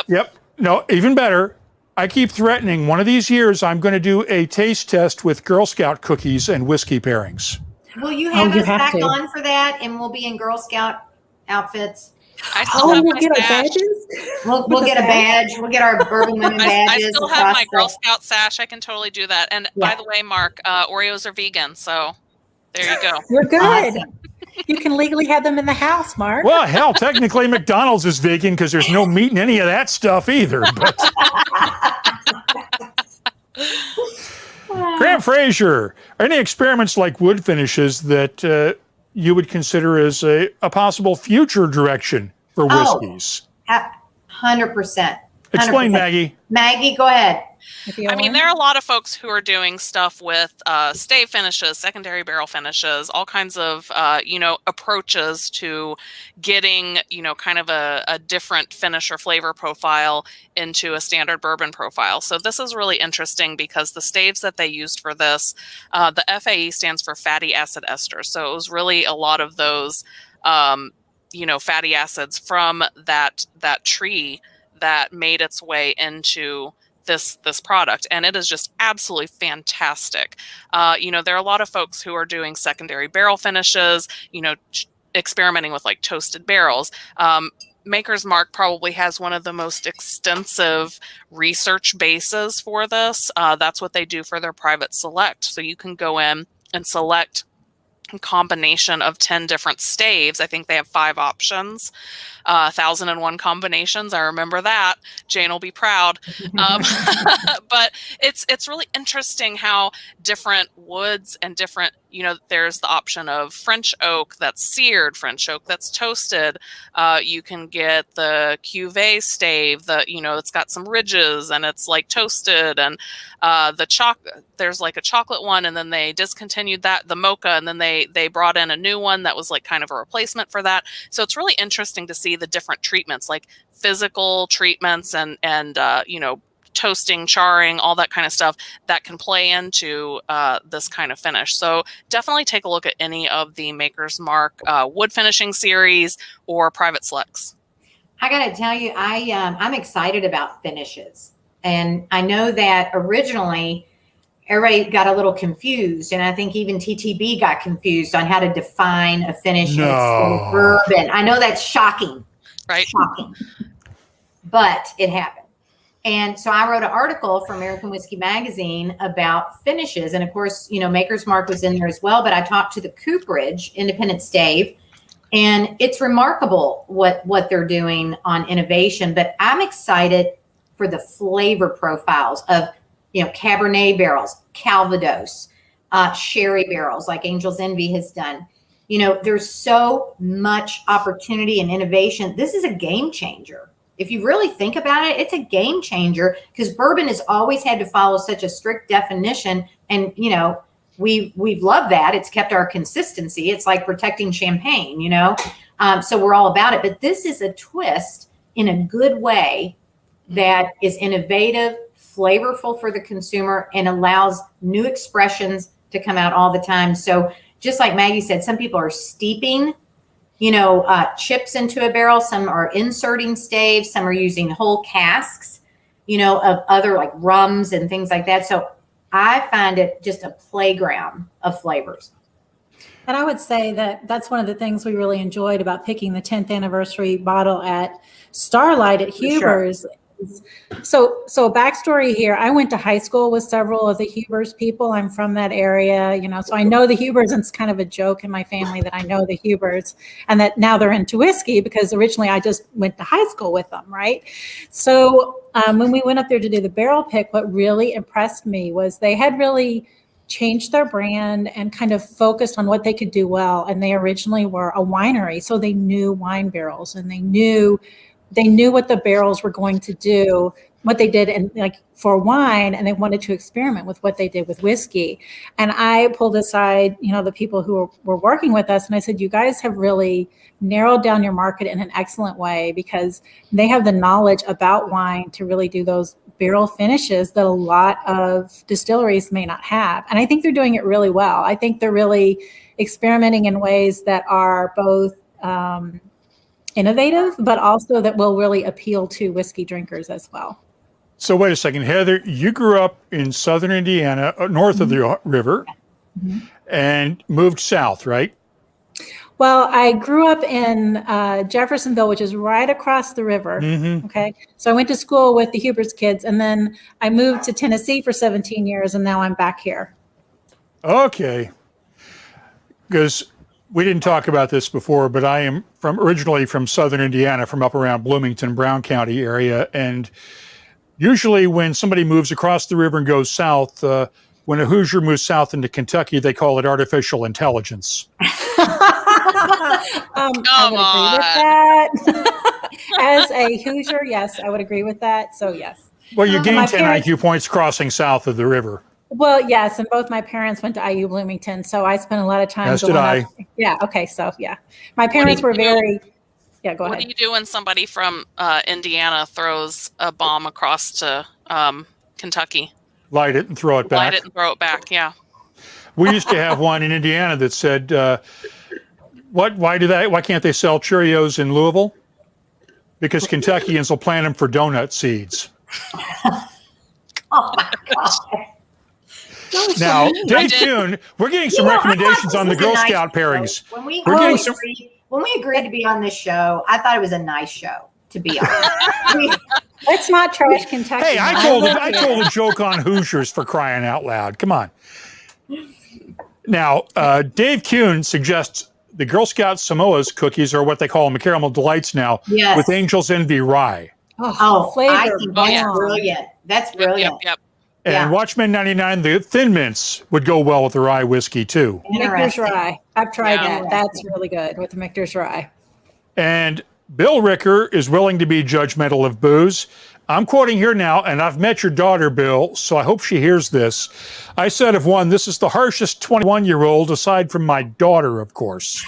Yep. No, even better. I keep threatening one of these years I'm going to do a taste test with Girl Scout cookies and whiskey pairings. Will you have you us have back to. on for that? And we'll be in Girl Scout outfits. I still have we'll my get our sash. badges. We'll get a badge. We'll get our Bourbon Women I badges. still have my across Girl the- Scout sash. I can totally do that. And Yeah. by the way, Mark, Oreos are vegan, so there you go. You're good. Awesome. You can legally have them in the house, Mark. Well, hell, technically McDonald's is vegan because there's no meat in any of that stuff either. But Graham Fraser, are any experiments like wood finishes that you would consider as a possible future direction for whiskeys? 100%. Explain, Maggie. Maggie, go ahead. I mean, there are a lot of folks who are doing stuff with stave finishes, secondary barrel finishes, all kinds of, approaches to getting, kind of a different finish or flavor profile into a standard bourbon profile. So this is really interesting because the staves that they used for this, the FAE stands for fatty acid esters. So it was really a lot of those, fatty acids from that tree that made its way into this product, and it is just absolutely fantastic. There are a lot of folks who are doing secondary barrel finishes, experimenting with like toasted barrels. Maker's Mark probably has one of the most extensive research bases for this. That's what they do for their private select. So you can go in and select a combination of 10 different staves. I think they have 5 options. 1,001 combinations. I remember that. Jane will be proud. But it's really interesting how different woods and different, there's the option of French oak that's seared, French oak that's toasted. You can get the cuvee stave that, it's got some ridges and it's like toasted, and there's like a chocolate one, and then they discontinued that, the mocha, and then they brought in a new one that was like kind of a replacement for that. So it's really interesting to see the different treatments, like physical treatments and toasting, charring, all that kind of stuff that can play into this kind of finish. So definitely take a look at any of the Maker's Mark wood finishing series or private selects. I got to tell you, I'm excited about finishes. And I know that originally everybody got a little confused, and I think even TTB got confused on how to define a finish in bourbon. I know that's shocking. Right. Shocking. But it happened. And so I wrote an article for American Whiskey Magazine about finishes. And of course, Maker's Mark was in there as well, but I talked to the Cooperage Independent Stave, and it's remarkable what they're doing on innovation. But I'm excited for the flavor profiles of, Cabernet barrels, Calvados, sherry barrels like Angel's Envy has done. There's so much opportunity and innovation. This is a game changer. If you really think about it, it's a game changer because bourbon has always had to follow such a strict definition. And, we've loved that. It's kept our consistency. It's like protecting champagne, so we're all about it. But this is a twist in a good way that is innovative, flavorful for the consumer, and allows new expressions to come out all the time. So just like Maggie said, some people are steeping, chips into a barrel. Some are inserting staves. Some are using whole casks, of other like rums and things like that. So I find it just a playground of flavors. And I would say that that's one of the things we really enjoyed about picking the 10th anniversary bottle at Starlight at Huber's. Sure. So a backstory here. I went to high school with several of the Hubers people. I'm from that area, so I know the Hubers, and it's kind of a joke in my family that I know the Hubers and that now they're into whiskey because originally I just went to high school with them, right? So when we went up there to do the barrel pick, what really impressed me was they had really changed their brand and kind of focused on what they could do well. And they originally were a winery, so they knew wine barrels, and they knew what the barrels were going to do what they did in like for wine, and they wanted to experiment with what they did with whiskey. And I pulled aside, the people who were working with us, and I said, you guys have really narrowed down your market in an excellent way, because they have the knowledge about wine to really do those barrel finishes that a lot of distilleries may not have. And I think they're doing it really well. I think they're really experimenting in ways that are both innovative, but also that will really appeal to whiskey drinkers as well. So wait a second, Heather, you grew up in southern Indiana, north of the river, and moved south, right? Well, I grew up in Jeffersonville, which is right across the river. Okay. So I went to school with the Huber's kids, and then I moved to Tennessee for 17 years, and now I'm back here. Okay. Because we didn't talk about this before, but I am originally from southern Indiana, from up around Bloomington, Brown County area. And usually when somebody moves across the river and goes south, when a Hoosier moves south into Kentucky, they call it artificial intelligence. I would agree with that. As a Hoosier, yes, I would agree with that. So yes. Well, you gained 10 IQ points crossing south of the river. Well, yes, and both my parents went to IU Bloomington, so I spent a lot of time. As did I. Yeah. Okay. So yeah, my parents were very. Yeah. Go ahead. What do you do when somebody from Indiana throws a bomb across to Kentucky? Light it and throw it back. Light it and throw it back. Yeah. We used to have one in Indiana that said, why can't they sell Cheerios in Louisville? Because Kentuckians will plant them for donut seeds. Oh my God. Now, Dave Kuhn, we're getting some recommendations on the Girl Scout pairings. When we agreed to be on this show, I thought it was a nice show to be on. Let's not trash Kentucky. Hey, I told a joke on Hoosiers, for crying out loud. Come on. Now, Dave Kuhn suggests the Girl Scout Samoa's cookies are what they call them, caramel delights now, with Angel's Envy rye. Flavor. I think that's brilliant. That's brilliant. Yep. And Watchman 99, the Thin Mints would go well with the rye whiskey too. Michter's rye. I've tried that. That's really good with the Michter's rye. And Bill Ricker is willing to be judgmental of booze. I'm quoting here now, and I've met your daughter, Bill, so I hope she hears this. I said of one, this is the harshest 21-year-old, aside from my daughter, of course.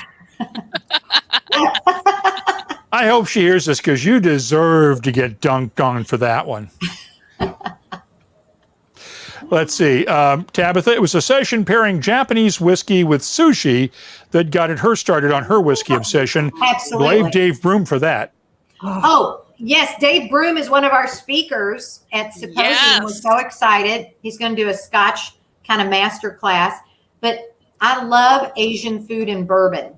I hope she hears this, because you deserve to get dunked on for that one. Let's see. Tabitha, it was a session pairing Japanese whiskey with sushi that got her started on her whiskey obsession. Absolutely. Blame Dave Broom for that. Oh, yes. Dave Broom is one of our speakers at SIPosium. Yes. We're so excited. He's going to do a Scotch kind of master class. But I love Asian food and bourbon.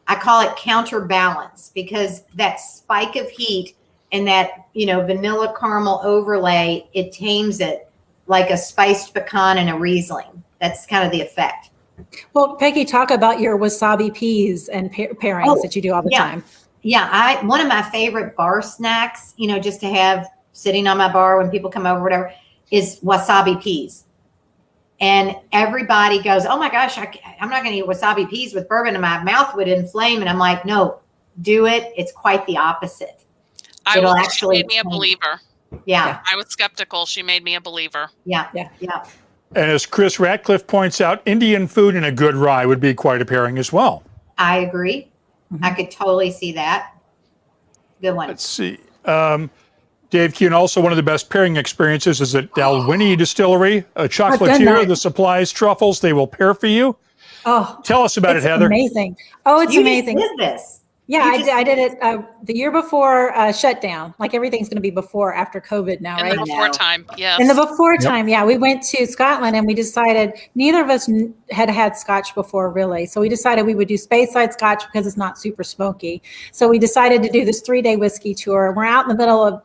I call it counterbalance, because that spike of heat and that, vanilla caramel overlay, it tames it like a spiced pecan and a Riesling. That's kind of the effect. Well, Peggy, talk about your wasabi peas and pairings that you do all the time. Yeah, one of my favorite bar snacks, just to have sitting on my bar when people come over, whatever, is wasabi peas. And everybody goes, oh my gosh, I'm not going to eat wasabi peas with bourbon, and my mouth would inflame. And I'm like, no, do it. It's quite the opposite. She made me a believer. Yeah. I was skeptical. She made me a believer. Yeah. And as Chris Ratcliffe points out, Indian food and a good rye would be quite a pairing as well. I agree. I could totally see that. Good one. Let's see. Dave Kuhn, also one of the best pairing experiences is at Dalwhinnie Distillery, a chocolatier that supplies truffles. They will pair for you. Oh, tell us about it, Heather. Amazing. Oh, it's amazing. You did this. Yeah, I did it the year before shutdown. Like everything's going to be after COVID now, right? In the before time, yes. In the before time, yeah. We went to Scotland and we decided neither of us had Scotch before, really. So we decided we would do Speyside Scotch because it's not super smoky. So we decided to do this 3-day whiskey tour. We're out in the middle of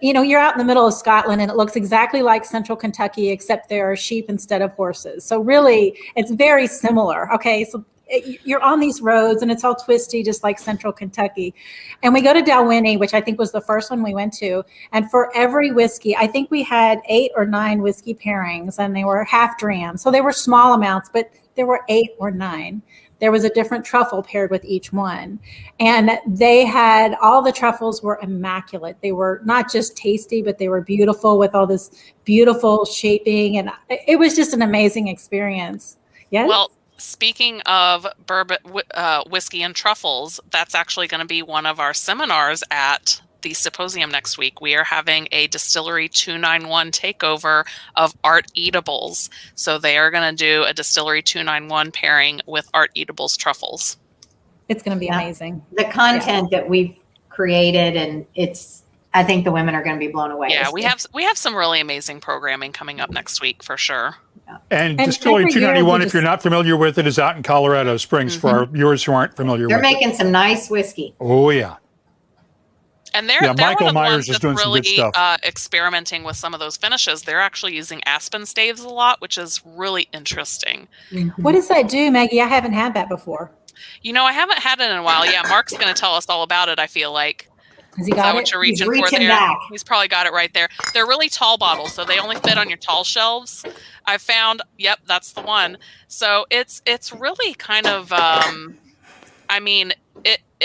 you're out in the middle of Scotland and it looks exactly like central Kentucky, except there are sheep instead of horses. So really, it's very similar. Okay, so you're on these roads and it's all twisty, just like central Kentucky. And we go to Dalwhinnie, which I think was the first one we went to. And for every whiskey, I think we had 8 or 9 whiskey pairings, and they were half dram. So they were small amounts, but there were 8 or 9. there was a different truffle paired with each one. And all the truffles were immaculate. They were not just tasty, but they were beautiful with all this beautiful shaping. And it was just an amazing experience. Yes. Well, speaking of bourbon, whiskey and truffles, that's actually going to be one of our seminars at the SIPosium next week. We are having a Distillery 291 takeover of Art Eatables. So they are going to do a Distillery 291 pairing with Art Eatables truffles. It's going to be amazing. The content that we've created, and I think the women are going to be blown away. Yeah, we have some really amazing programming coming up next week for sure. And Distillery 291, if you're not familiar with it, is out in Colorado Springs for our viewers who aren't familiar with it. They're making some nice whiskey. Oh, yeah. And they're Michael one of the Myers ones is that's doing some really good stuff. Experimenting with some of those finishes. They're actually using aspen staves a lot, which is really interesting. What does that do, Maggie? I haven't had that before. I haven't had it in a while. Yeah, Mark's going to tell us all about it, I feel like. Has he got it? What you're reaching for there? Back. He's probably got it right there. They're really tall bottles, so they only fit on your tall shelves. I found, yep, that's the one. So it's really kind of,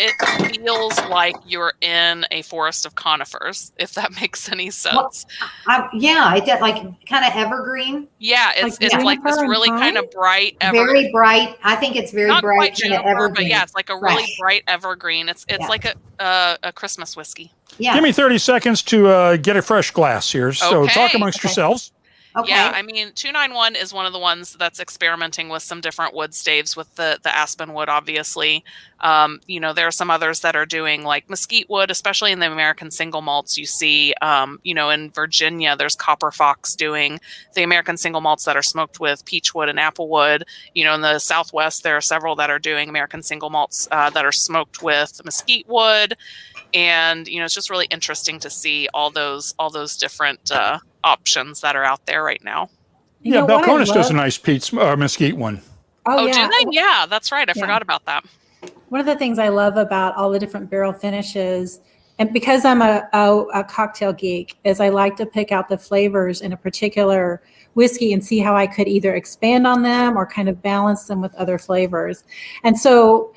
it feels like you're in a forest of conifers, if that makes any sense. Well, it did, like kind of evergreen. Yeah, it's like this really kind of bright, very bright. I think it's very not bright, quite juniper, evergreen. but yeah, it's like a really bright evergreen. It's like a Christmas whiskey. Yeah. Give me 30 seconds to get a fresh glass here. So talk amongst yourselves. Okay. Yeah, 291 is one of the ones that's experimenting with some different wood staves with the aspen wood, obviously. There are some others that are doing like mesquite wood, especially in the American single malts. You see, in Virginia, there's Copper Fox doing the American single malts that are smoked with peach wood and apple wood. In the Southwest, there are several that are doing American single malts that are smoked with mesquite wood. And, it's just really interesting to see all those different options that are out there right now. Yeah, Balcones does a nice mesquite one. Oh, do they? Yeah, that's right. I forgot about that. One of the things I love about all the different barrel finishes, and because I'm a cocktail geek, is I like to pick out the flavors in a particular whiskey and see how I could either expand on them or kind of balance them with other flavors. And so,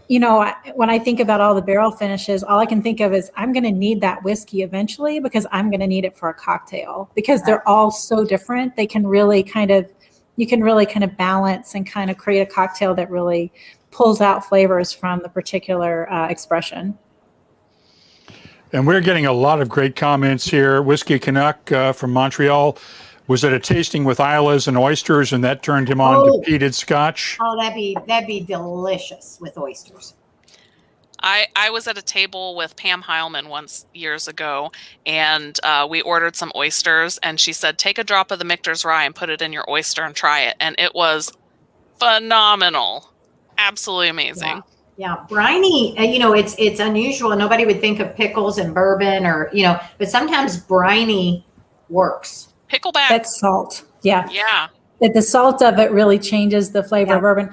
when I think about all the barrel finishes, all I can think of is I'm going to need that whiskey eventually because I'm going to need it for a cocktail because they're all so different. You can really kind of balance and kind of create a cocktail that really pulls out flavors from the particular expression. And we're getting a lot of great comments here. Whiskey Canuck from Montreal was at a tasting with Islas and oysters, and that turned him on to peated scotch. Oh, that'd be delicious with oysters. I was at a table with Pam Heilman once years ago, and we ordered some oysters, and she said, take a drop of the Michter's Rye and put it in your oyster and try it. And it was phenomenal. Absolutely amazing. Yeah. Briny, it's unusual. Nobody would think of pickles and bourbon but sometimes briny works. Pickleback. That's salt. Yeah. Yeah. The salt of it really changes the flavor of bourbon.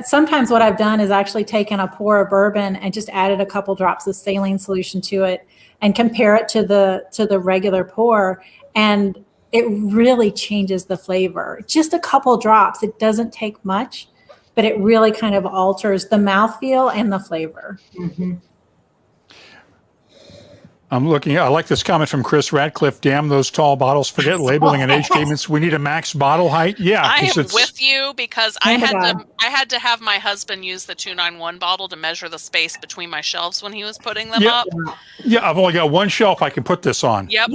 Sometimes what I've done is actually taken a pour of bourbon and just added a couple drops of saline solution to it and compare it to the regular pour. And it really changes the flavor. Just a couple drops. It doesn't take much, but it really kind of alters the mouthfeel and the flavor. Mm-hmm. I like this comment from Chris Radcliffe. Damn those tall bottles. Forget labeling and age statements. We need a max bottle height. Yeah. I am with you because I had to have my husband use the 291 bottle to measure the space between my shelves when he was putting them up. Yeah, I've only got one shelf I can put this on. Yep.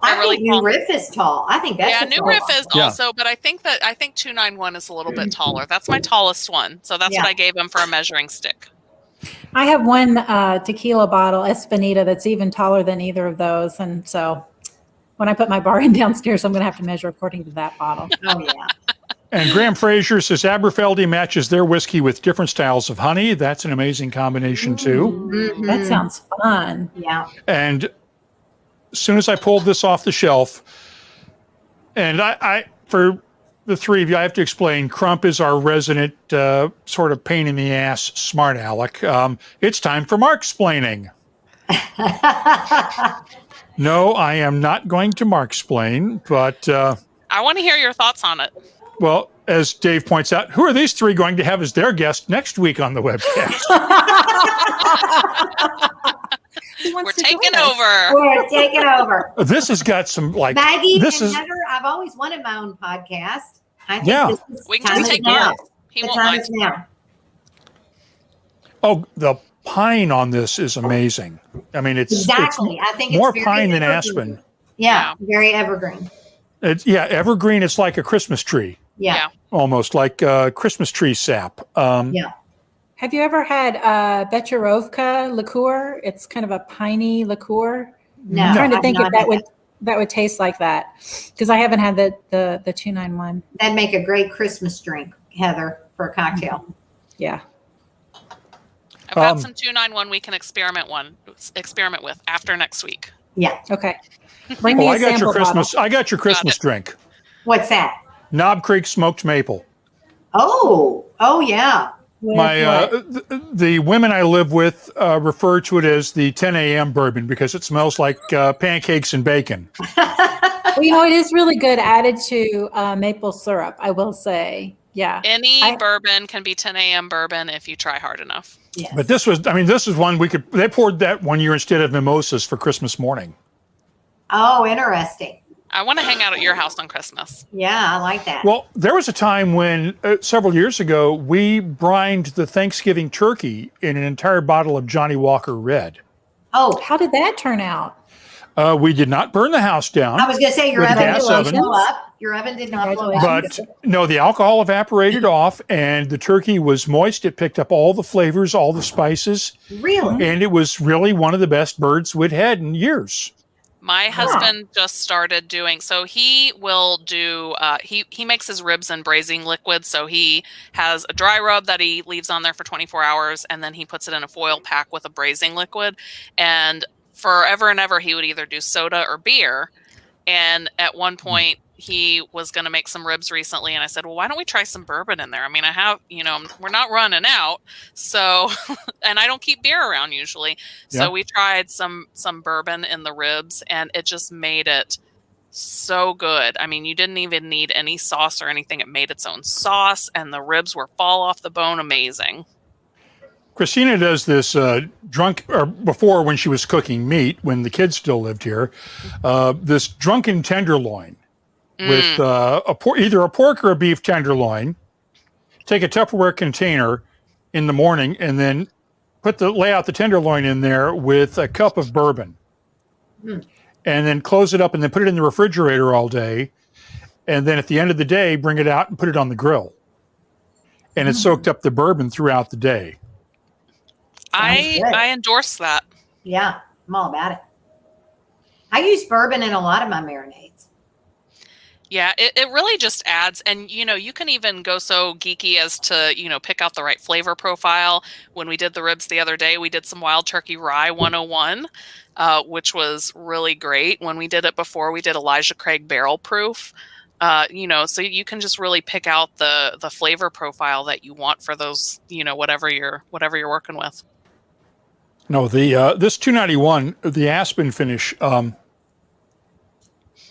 I think New Riff is tall. I think that's New Riff is also, but I think 291 is a little bit taller. That's my tallest one. So that's what I gave him for a measuring stick. I have one tequila bottle, Espinita, that's even taller than either of those. And so when I put my bar in downstairs, I'm going to have to measure according to that bottle. Oh, yeah. And Graham Fraser says Aberfeldy matches their whiskey with different styles of honey. That's an amazing combination, too. Mm-hmm. That sounds fun. Yeah. And as soon as I pulled this off the shelf, and I for the three of you, I have to explain, Crump is our resident sort of pain in the ass smart aleck. It's time for Mark-splaining. No, I am not going to Mark-splain, but... I want to hear your thoughts on it. Well, as Dave points out, who are these three going to have as their guest next week on the webcast? We're taking over. We're taking over. This has got some like Maggie this and is Heather, I've always wanted my own podcast. I think Yeah. this is We can time just is take now. one. He The won't time mind. is now. the pine on this is amazing. I mean, it's Exactly. I think it's more very pine than evergreen. aspen. Yeah, very evergreen. It's evergreen. It's like a Christmas tree, Yeah. almost like Christmas tree sap. Yeah. Have you ever had Becherovka liqueur? It's kind of a piney liqueur. No, I'm trying to I've think not if had that would taste like that, because I haven't had the 291. That'd make a great Christmas drink, Heather, for a cocktail. Yeah. I've got some 291 we can experiment with after next week. Yeah. Okay. Bring me a I got sample your Christmas. bottle. I got your Christmas drink. What's that? Knob Creek smoked maple. Oh, yeah. With My what? the women I live with refer to it as the 10 a.m. bourbon because it smells like pancakes and bacon. Well, it is really good added to maple syrup, I will say. Yeah. Any bourbon can be 10 a.m. bourbon if you try hard enough. Yes. But this is one they poured that one year instead of mimosas for Christmas morning. Oh, interesting. I want to hang out at your house on Christmas. Yeah, I like that. Well, there was a time when several years ago we brined the Thanksgiving turkey in an entire bottle of Johnny Walker Red. Oh, How did that turn out? We did not burn the house down. I was going to say your With oven gas did not oven. blow up. Your oven did not blow up. But no, the alcohol evaporated off and the turkey was moist. It picked up all the flavors, all the spices, Really? and it was really one of the best birds we'd had in years. My husband just started doing, so he will do, he makes his ribs in braising liquid. So he has a dry rub that he leaves on there for 24 hours, and then he puts it in a foil pack with a braising liquid. And forever and ever, he would either do soda or beer. And at one point, he was going to make some ribs recently. And I said, well, why don't we try some bourbon in there? I mean, I have, we're not running out. So, and I don't keep beer around usually. Yeah. So we tried some bourbon in the ribs and it just made it so good. I mean, you didn't even need any sauce or anything. It made its own sauce and the ribs were fall off the bone. Amazing. Christina does this before when she was cooking meat, when the kids still lived here, this drunken tenderloin with either a pork or a beef tenderloin. Take a Tupperware container in the morning and then lay out the tenderloin in there with a cup of bourbon. And then close it up and then put it in the refrigerator all day. And then at the end of the day, bring it out and put it on the grill. And it soaked up the bourbon throughout the day. I endorse that. Yeah, I'm all about it. I use bourbon in a lot of my marinades. Yeah, it really just adds, and you can even go so geeky as to, pick out the right flavor profile. When we did the ribs the other day, we did some Wild Turkey Rye 101, which was really great. When we did it before, we did Elijah Craig Barrel Proof. So you can just really pick out the flavor profile that you want for those, whatever you're working with. No, this 291, the Aspen finish,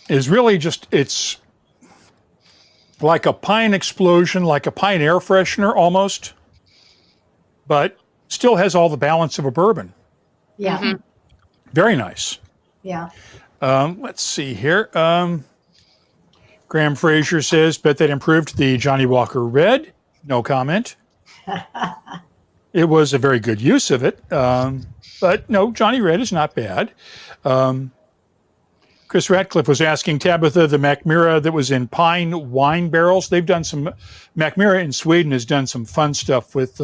is really it's like a pine explosion, like a pine air freshener almost, but still has all the balance of a bourbon. Yeah. Mhm. Very nice. Yeah. Let's see here. Graham Fraser says, bet that improved the Johnny Walker Red. No comment. It was a very good use of it. But no, Johnny Red is not bad. Chris Ratcliffe was asking Tabitha, the Macmira that was in pine wine barrels. They've done some, Macmira in Sweden has done some fun stuff with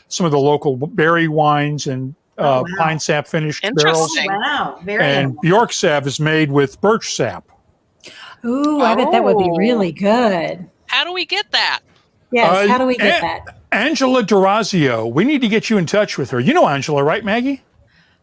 some of the local berry wines and pine sap finished barrels. Interesting. Wow. Very And nice. Bjork sap is made with birch sap. Ooh, I bet that would be really good. How do we get that? Yes, how do we get that? Angela Durazio. We need to get you in touch with her. You know Angela, right, Maggie?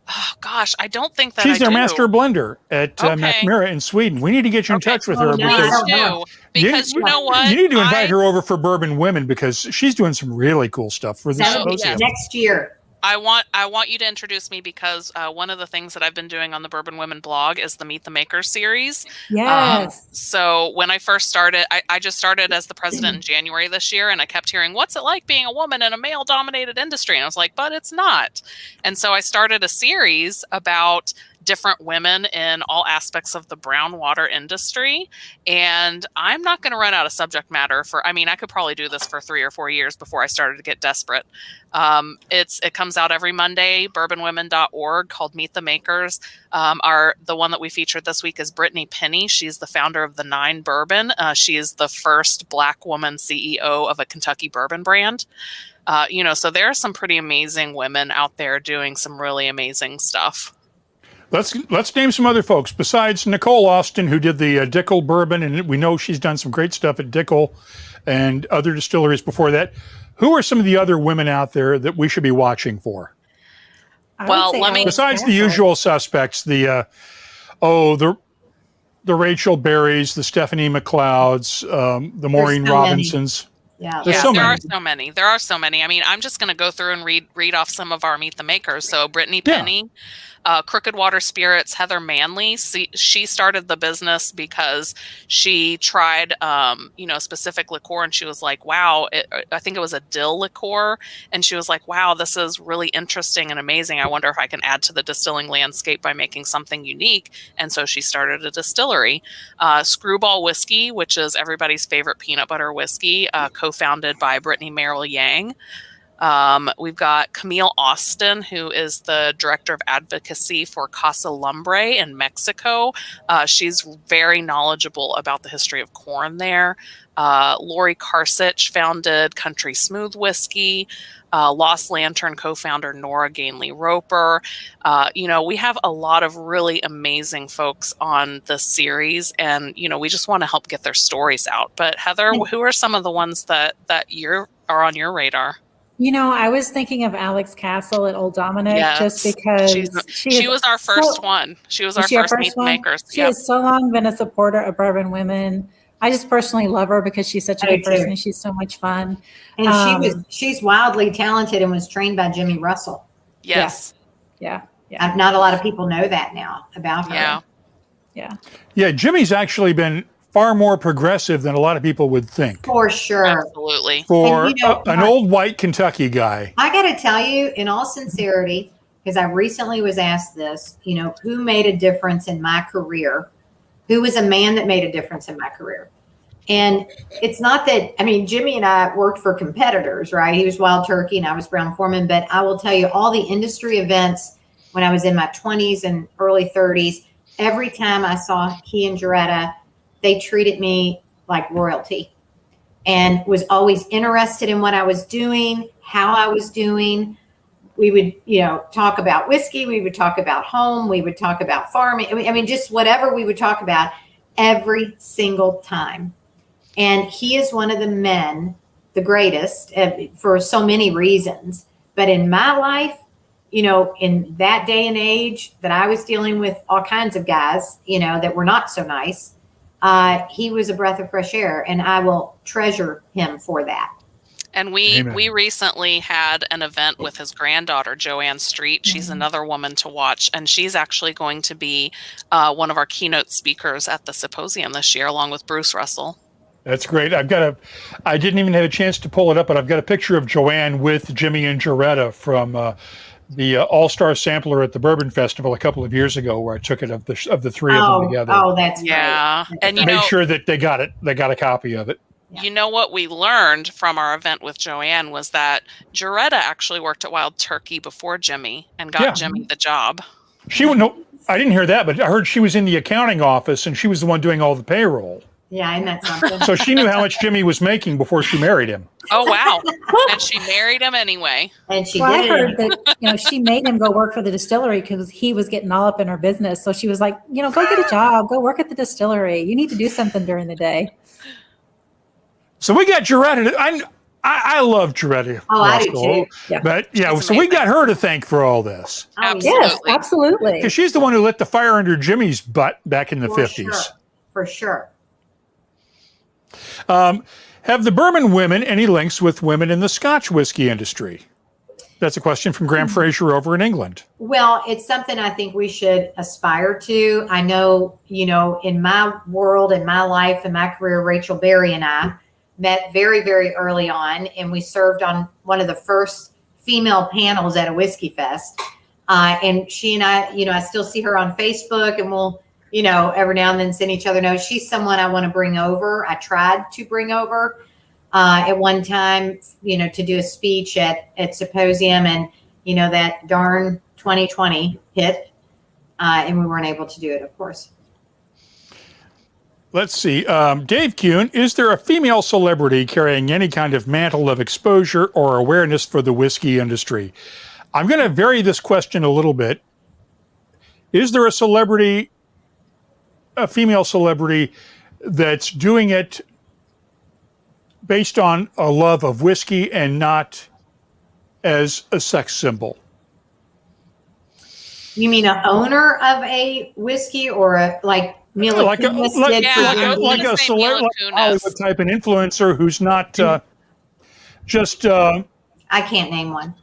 Oh gosh, I don't think that She's I their do. master blender at Okay. Macmira in Sweden. We need to get you in touch with her Oh, because Please do, because you know what? you need to invite her over for Bourbon Women because she's doing some really cool stuff for this That'll be symposium. next year. I want you to introduce me because one of the things that I've been doing on the Bourbon Women blog is the Meet the Makers series. Yes. So when I first started, I just started as the president in January this year, and I kept hearing, what's it like being a woman in a male-dominated industry? And I was like, but it's not. And so I started a series about different women in all aspects of the brown water industry. And I'm not going to run out of subject matter I could probably do this for 3 or 4 years before I started to get desperate. It comes out every Monday, bourbonwomen.org, called Meet the Makers. The one that we featured this week is Brittany Penny. She's the founder of the 9 Bourbon. She is the first Black woman CEO of a Kentucky bourbon brand. So there are some pretty amazing women out there doing some really amazing stuff. Let's name some other folks besides Nicole Austin, who did the Dickel bourbon, and we know she's done some great stuff at Dickel and other distilleries before that. Who are some of the other women out there that we should be watching for? Besides the usual suspects, the Rachel Berrys, the Stephanie McLeods, the Maureen Robinsons. Yeah, there are so many. I mean, I'm just going to go through and read off some of our Meet the Makers. So Brittany Penny, Crooked Water Spirits, Heather Manley. She started the business because she tried, specific liqueur, and she was like, wow, I think it was a dill liqueur. And she was like, wow, this is really interesting and amazing. I wonder if I can add to the distilling landscape by making something unique. And so she started a distillery. Screwball Whiskey, which is everybody's favorite peanut butter whiskey, co-founded by Brittany Merrill Yang. We've got Camille Austin, who is the director of advocacy for Casa Lumbre in Mexico. She's very knowledgeable about the history of corn there. Lori Karsich founded Country Smooth Whiskey. Lost Lantern co-founder Nora Gainley Roper. We have a lot of really amazing folks on this series, and we just want to help get their stories out. But Heather, who are some of the ones that are on your radar? I was thinking of Alex Castle at Old Dominic, just because she was our first one. She was our first Meet the Makers. She has so long been a supporter of Bourbon Women. I just personally love her because she's such a good person and she's so much fun. And she's wildly talented and was trained by Jimmy Russell. Yes. Yeah. Not a lot of people know that now about her. Yeah. Jimmy's actually been far more progressive than a lot of people would think. For sure. Absolutely. For an old white Kentucky guy. I got to tell you, in all sincerity, because I recently was asked this, who made a difference in my career? Who was a man that made a difference in my career? And it's not that, Jimmy and I worked for competitors, right? He was Wild Turkey and I was Brown Foreman. But I will tell you, all the industry events when I was in my 20s and early 30s, every time I saw he and Jaretta, they treated me like royalty and was always interested in what I was doing, how I was doing. We would, talk about whiskey. We would talk about home. We would talk about farming. Just whatever we would talk about every single time. And he is one of the men, the greatest for so many reasons. But in my life, in that day and age that I was dealing with all kinds of guys, that were not so nice, he was a breath of fresh air, and I will treasure him for that. And we recently had an event with his granddaughter, Joanne Street. She's another woman to watch, and she's actually going to be one of our keynote speakers at the SIPosium this year, along with Bruce Russell. That's great. I didn't even have a chance to pull it up, but I've got a picture of Joanne with Jimmy and Jaretta from the All-Star Sampler at the Bourbon Festival a couple of years ago, where I took it of the three of them together. Oh, that's great. And make sure that they got it. They got a copy of it. You know what we learned from our event with Joanne was that Jaretta actually worked at Wild Turkey before Jimmy and got Jimmy the job. I didn't hear that, but I heard she was in the accounting office and she was the one doing all the payroll. Yeah, isn't that something? So she knew how much Jimmy was making before she married him. Oh, wow. And she married him anyway. And I heard that, she made him go work for the distillery because he was getting all up in her business. So she was like, go get a job, go work at the distillery. You need to do something during the day. So we got Jaretta. I love Jaretta. Oh, I do too. Yeah. But so we got her to thank for all this. Absolutely. Yes, absolutely. Because she's the one who lit the fire under Jimmy's butt back in the 50s. For sure. Have the Bourbon Women any links with women in the Scotch whiskey industry? That's a question from Graham Fraser over in England. Well, it's something I think we should aspire to. I know, in my world, in my life, in my career, Rachel Berry and I met very, very early on, and we served on one of the first female panels at a whiskey fest. And she and I still see her on Facebook, and we'll, every now and then send each other notes. She's someone I want to bring over. I tried to bring over at one time, to do a speech at SIPosium, and, that darn 2020 hit, and we weren't able to do it, of course. Let's see. Dave Kuhn, is there a female celebrity carrying any kind of mantle of exposure or awareness for the whiskey industry? I'm going to vary this question a little bit. Is there a female celebrity that's doing it based on a love of whiskey and not as a sex symbol? You mean an owner of a whiskey, or Mila Kunis did? Like a celebrity, Hollywood type, an influencer who's not just. I can't name one.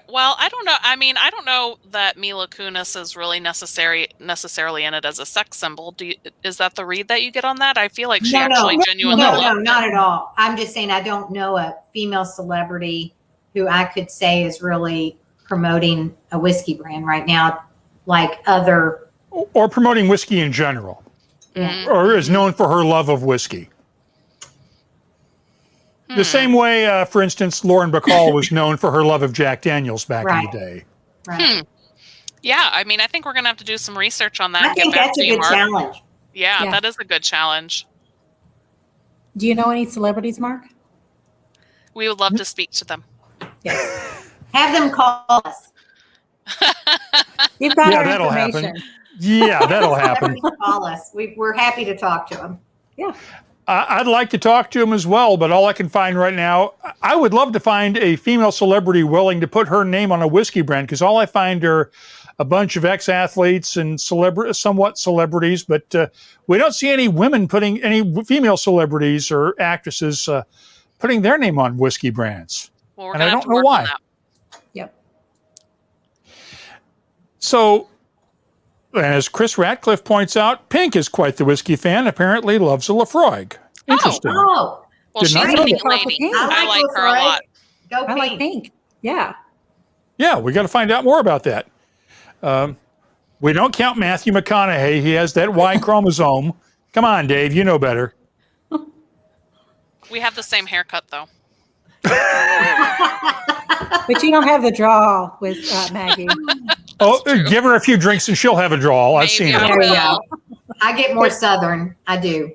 Well, I don't know. I mean, I don't know that Mila Kunis is really necessarily in it as a sex symbol. Is that the read that you get on that? I feel like she genuinely loved it. Not at all. I'm just saying I don't know a female celebrity who I could say is really promoting a whiskey brand right now, like other. Or promoting whiskey in general. Yeah. Or is known for her love of whiskey. The same way, for instance, Lauren Bacall was known for her love of Jack Daniels back in the day. Right. Yeah, I mean, I think we're going to have to do some research on that. I think that's a good challenge. Yeah, that is a good challenge. Do you know any celebrities, Mark? We would love to speak to them. Yes. Have them call us. You've got our that'll information. happen. Yeah, that'll happen. Call us. We're happy to talk to them. Yeah. I'd like to talk to him as well, but all I can find right now, I would love to find a female celebrity willing to put her name on a whiskey brand, because all I find are a bunch of ex-athletes and somewhat celebrities, but we don't see any female celebrities or actresses putting their name on whiskey brands. Well, and I don't know why. Yep. So, as Chris Ratcliffe points out, Pink is quite the whiskey fan. Apparently loves a Lafroig. Interesting. Oh. Well, she's a pink lady. I like her a lot. Go I like Pink. Yeah. Yeah, we got to find out more about that. We don't count Matthew McConaughey. He has that Y chromosome. Come on, Dave. You know better. We have the same haircut, though. But you don't have the draw with Maggie. Give her a few drinks and she'll have a drawl. I've seen her. There we go. I get more Southern. I do.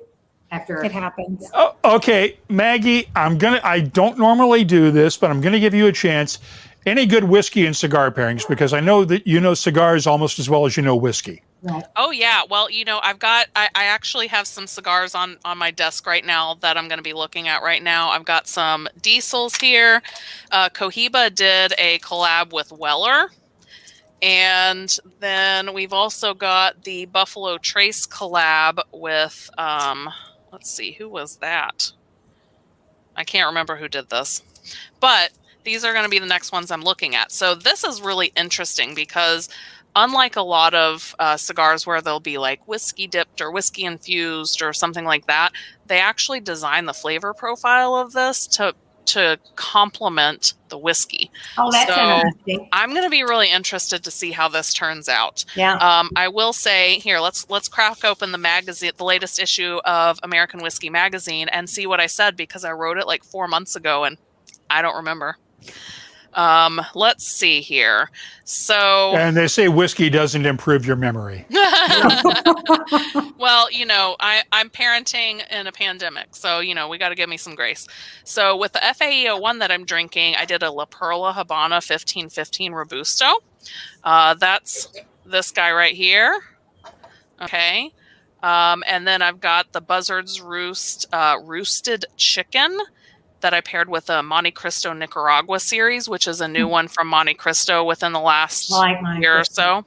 After it happens. Oh, okay, Maggie, I don't normally do this, but I'm going to give you a chance. Any good whiskey and cigar pairings, because I know that you know cigars almost as well as you know whiskey. Right. Oh yeah. Well, I actually have some cigars on my desk right now that I'm going to be looking at right now. I've got some Diesels here. Cohiba did a collab with Weller. And then we've also got the Buffalo Trace collab with, let's see, who was that? I can't remember who did this. But these are going to be the next ones I'm looking at. So this is really interesting because unlike a lot of cigars where they'll be like whiskey dipped or whiskey infused or something like that, they actually design the flavor profile of this to complement the whiskey. Oh, that's interesting. I'm going to be really interested to see how this turns out. Yeah. I will say here, let's crack open the magazine, the latest issue of American Whiskey Magazine, and see what I said, because I wrote it like 4 months ago and I don't remember. Let's see here. So, and they say whiskey doesn't improve your memory. Well, I'm parenting in a pandemic, so, we got to give me some grace. So with the FAE01 that I'm drinking, I did a La Perla Habana 1515 Robusto. That's this guy right here. Okay. And then I've got the Buzzard's Roost roosted chicken that I paired with a Monte Cristo Nicaragua series, which is a new one from Monte Cristo within the last year or so.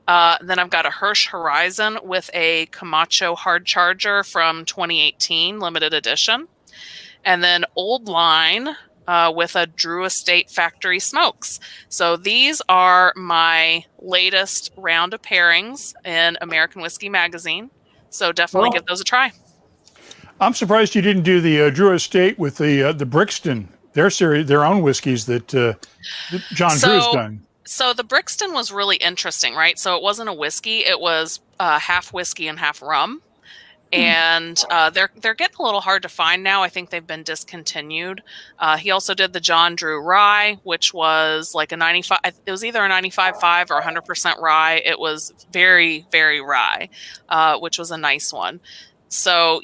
Then I've got a Hirsch Horizon with a Camacho Hard Charger from 2018, limited edition. And then Old Line with a Drew Estate Factory Smokes. So these are my latest round of pairings in American Whiskey Magazine. So definitely give those a try. I'm surprised you didn't do the Drew Estate with the Brixton, their series, their own whiskeys that John Drew's done. So the Brixton was really interesting, right? So it wasn't a whiskey; it was half whiskey and half rum. And they're getting a little hard to find now. I think they've been discontinued. He also did the John Drew Rye, which was like a 95. It was either a 95.5 or 100% rye. It was very, very rye, which was a nice one. So,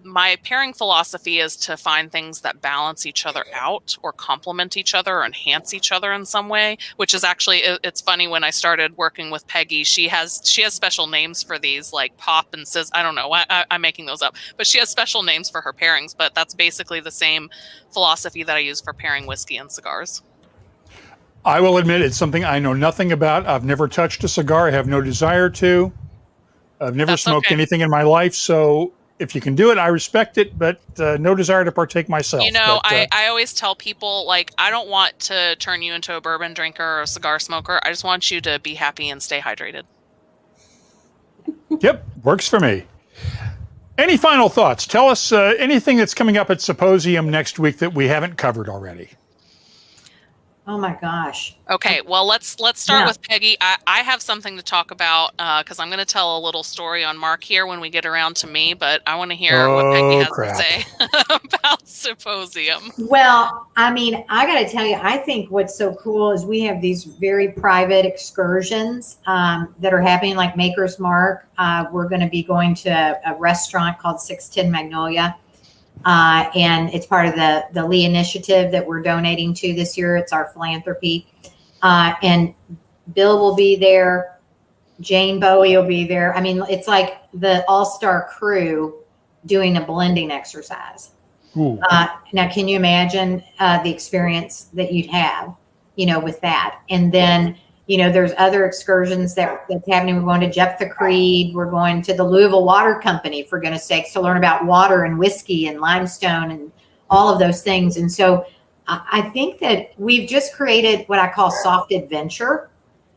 my pairing philosophy is to find things that balance each other out or complement each other or enhance each other in some way, which is actually, it's funny, when I started working with Peggy, she has special names for these, like Pop and Sis. I don't know, I'm making those up, but she has special names for her pairings, but that's basically the same philosophy that I use for pairing whiskey and cigars. I will admit it's something I know nothing about. I've never touched a cigar. I have no desire to. I've never smoked anything in my life, so if you can do it, I respect it, but no desire to partake myself. I always tell people, like, I don't want to turn you into a bourbon drinker or a cigar smoker. I just want you to be happy and stay hydrated. Yep, works for me. Any final thoughts? Tell us anything that's coming up at SIPosium next week that we haven't covered already. Oh my gosh. Okay, well, let's start with Peggy. I have something to talk about because I'm going to tell a little story on Mark here when we get around to me, but I want to hear what Peggy has to say about SIPosium. Well, I mean, I got to tell you, I think what's so cool is we have these very private excursions that are happening, like Maker's Mark. We're going to be going to a restaurant called 610 Magnolia. And it's part of the Lee initiative that we're donating to this year. It's our philanthropy. And Bill will be there. Jane Bowie will be there. I mean, it's like the all-star crew doing a blending exercise. Now, can you imagine the experience that you'd have, with that? And then, there's other excursions that's happening. We're going to Jephthah Creed. We're going to the Louisville Water Company, for goodness sakes, to learn about water and whiskey and limestone and all of those things. And so I think that we've just created what I call soft adventure.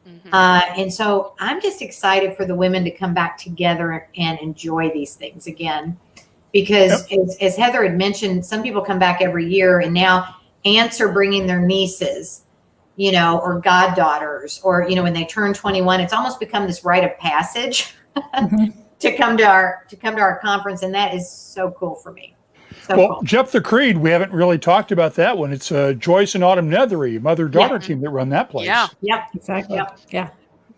Mm-hmm. And so I'm just excited for the women to come back together and enjoy these things again. Because as Heather had mentioned, some people come back every year, and now aunts are bringing their nieces, or goddaughters, or, when they turn 21, it's almost become this rite of passage to come to our conference. And that is so cool for me. So cool. Jephthah Creed, we haven't really talked about that one. It's Joyce and Autumn Nethery, mother-daughter team that run that place. Yeah. Yep. Exactly. Yep. Yeah.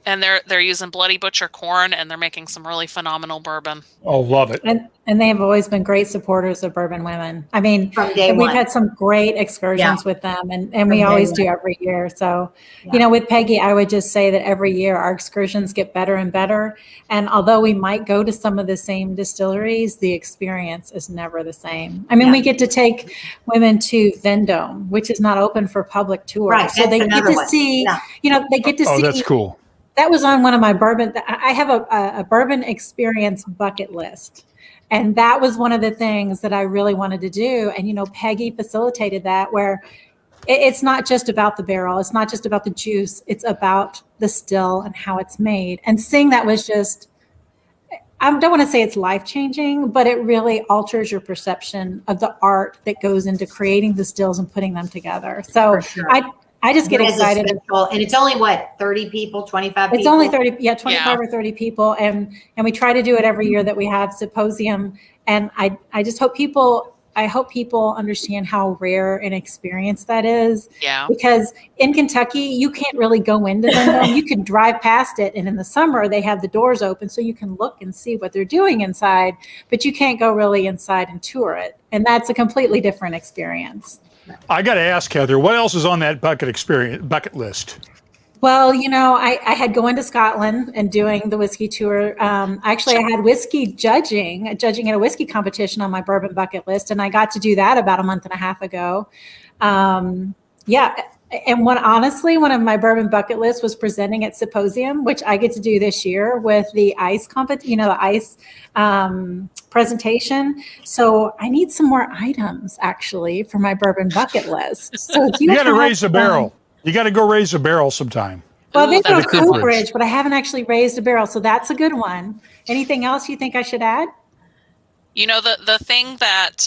And they're using Bloody Butcher corn, and they're making some really phenomenal bourbon. Oh, love it. And they have always been great supporters of Bourbon Women. I mean, we've had some great excursions with them, and we always do every year. So, with Peggy, I would just say that every year our excursions get better and better. And although we might go to some of the same distilleries, the experience is never the same. I mean, we get to take women to Vendome, which is not open for public tours. Right. So they get to see, they get to see. Oh, that's cool. That was on one of my bourbon. I have a bourbon experience bucket list. And that was one of the things that I really wanted to do. And, Peggy facilitated that, where it's not just about the barrel. It's not just about the juice. It's about the still and how it's made. And seeing that was just, I don't want to say it's life-changing, but it really alters your perception of the art that goes into creating the stills and putting them together. So I just get excited. And it's only 30 people, 25 people? It's only 30, 25 or 30 people. And we try to do it every year that we have SIPosium. And I just hope people understand how rare an experience that is. Yeah. Because in Kentucky, you can't really go into them. You can drive past it. And in the summer, they have the doors open so you can look and see what they're doing inside, but you can't go really inside and tour it. And that's a completely different experience. I got to ask, Heather, what else is on that bucket list? Well, I had going to Scotland and doing the whiskey tour. Actually, I had whiskey judging at a whiskey competition on my bourbon bucket list, and I got to do that about a month and a half ago. And honestly, one of my bourbon bucket lists was presenting at SIPosium, which I get to do this year with the ice the ice presentation. So I need some more items actually for my bourbon bucket list. So if You got to raise a barrel. You got to go raise a barrel sometime. Well, Ooh, they've got that's a a good one. cooperage, but I haven't actually raised a barrel. So that's a good one. Anything else you think I should add? You know, the thing that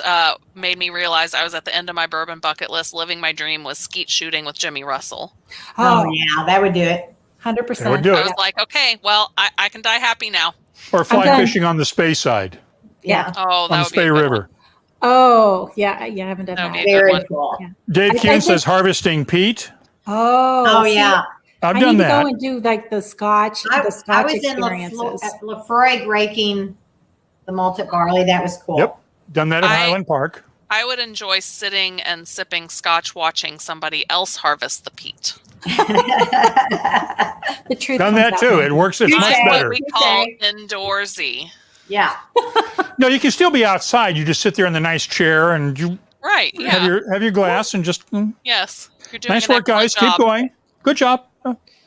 made me realize I was at the end of my bourbon bucket list, living my dream, was skeet shooting with Jimmy Russell. Oh, yeah, that would do it. 100%. That would do I it. was like, okay, well, I can die happy now. Or fly done. fishing on the Spey side, Yeah. Oh, on that the would be a Spey good River. one. Oh, yeah, I haven't done That would that. be a good Very one. cool. Yeah. Dave I Kuhn think- says harvesting peat. Oh, see, yeah. I've I done need to that. go and do like the Scotch I was in experiences. at Lefroy raking the malted barley. That was cool. Yep. Done that at Highland Park. I would enjoy sitting and sipping scotch watching somebody else harvest the peat. The truth Done comes that out too. when- It works. It's You much say. What better. we call indoorsy. Yeah. No, you can still be outside. You just sit there in the nice chair and you Right, yeah. have your glass and just Yes. You're doing nice an work, guys. excellent Keep job. going. Good job.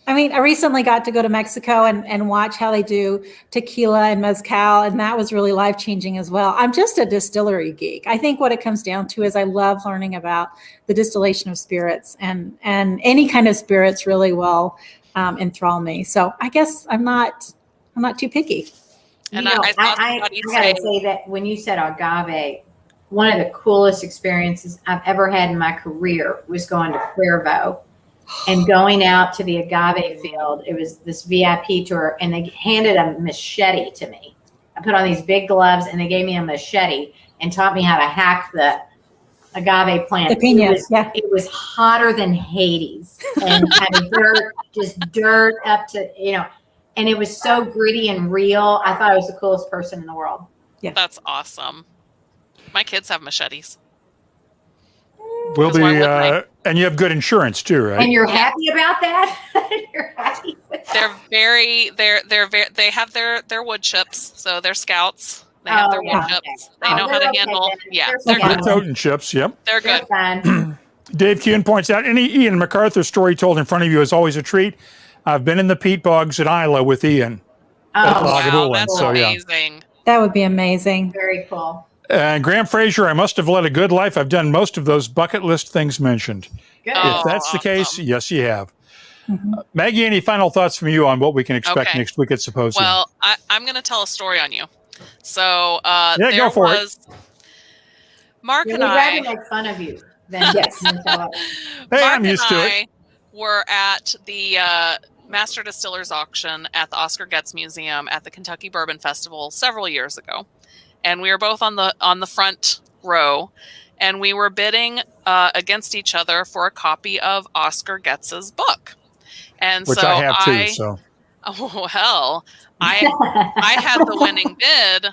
I mean, I recently got to go to Mexico and watch how they do tequila and mezcal, and that was really life-changing as well. I'm just a distillery geek. I think what it comes down to is I love learning about the distillation of spirits, and any kind of spirits really will enthrall me. So I guess I'm not too picky. And You know, I saw I somebody gotta say that when you said agave, one of the coolest experiences I've ever had in my career was going to Cuervo and going out to the agave field. It was this VIP tour, and they handed a machete to me. I put on these big gloves, and they gave me a machete and taught me how to hack the agave plant. The piña, It was hotter than Hades, and kind of dirt up to, and it was so gritty and real. I thought I was the coolest person in the world. That's awesome. My kids have machetes. We'll 'Cause be, why wouldn't I? and you have good insurance too, right? And you're happy about that? You're happy with that? They have their wood chips, so they're scouts. They have their wood yeah, chips. okay. They know how they're to okay handle. then. Yeah, They're they're fine. The good. totem chips, yep. They're They're good. fine. Dave Kuhn points out, any Ian MacArthur story told in front of you is always a treat. I've been in the peat bogs at Isla with Ian. That's Oh, Lagavulin, Wow, that's so yeah. amazing. That would be amazing. very cool. And Graham Fraser, I must have led a good life. I've done most of those bucket list things mentioned. Good. Oh, If that's the case, awesome. yes, you have. Mhm. Maggie, any final thoughts from you on what we can expect Okay. next week at Symposium? Well, I'm going to tell a story on you. So Yeah, there go for it. was Mark Yeah, and we'd rather I. make fun of you than yes. Hey, Mark I'm used to and it. I were at the Master Distillers auction at the Oscar Getz Museum at the Kentucky Bourbon Festival several years ago, and we were both on the front row, and we were bidding against each other for a copy of Oscar Getz's book. And Which so I have too, so. Oh well, I had the winning bid,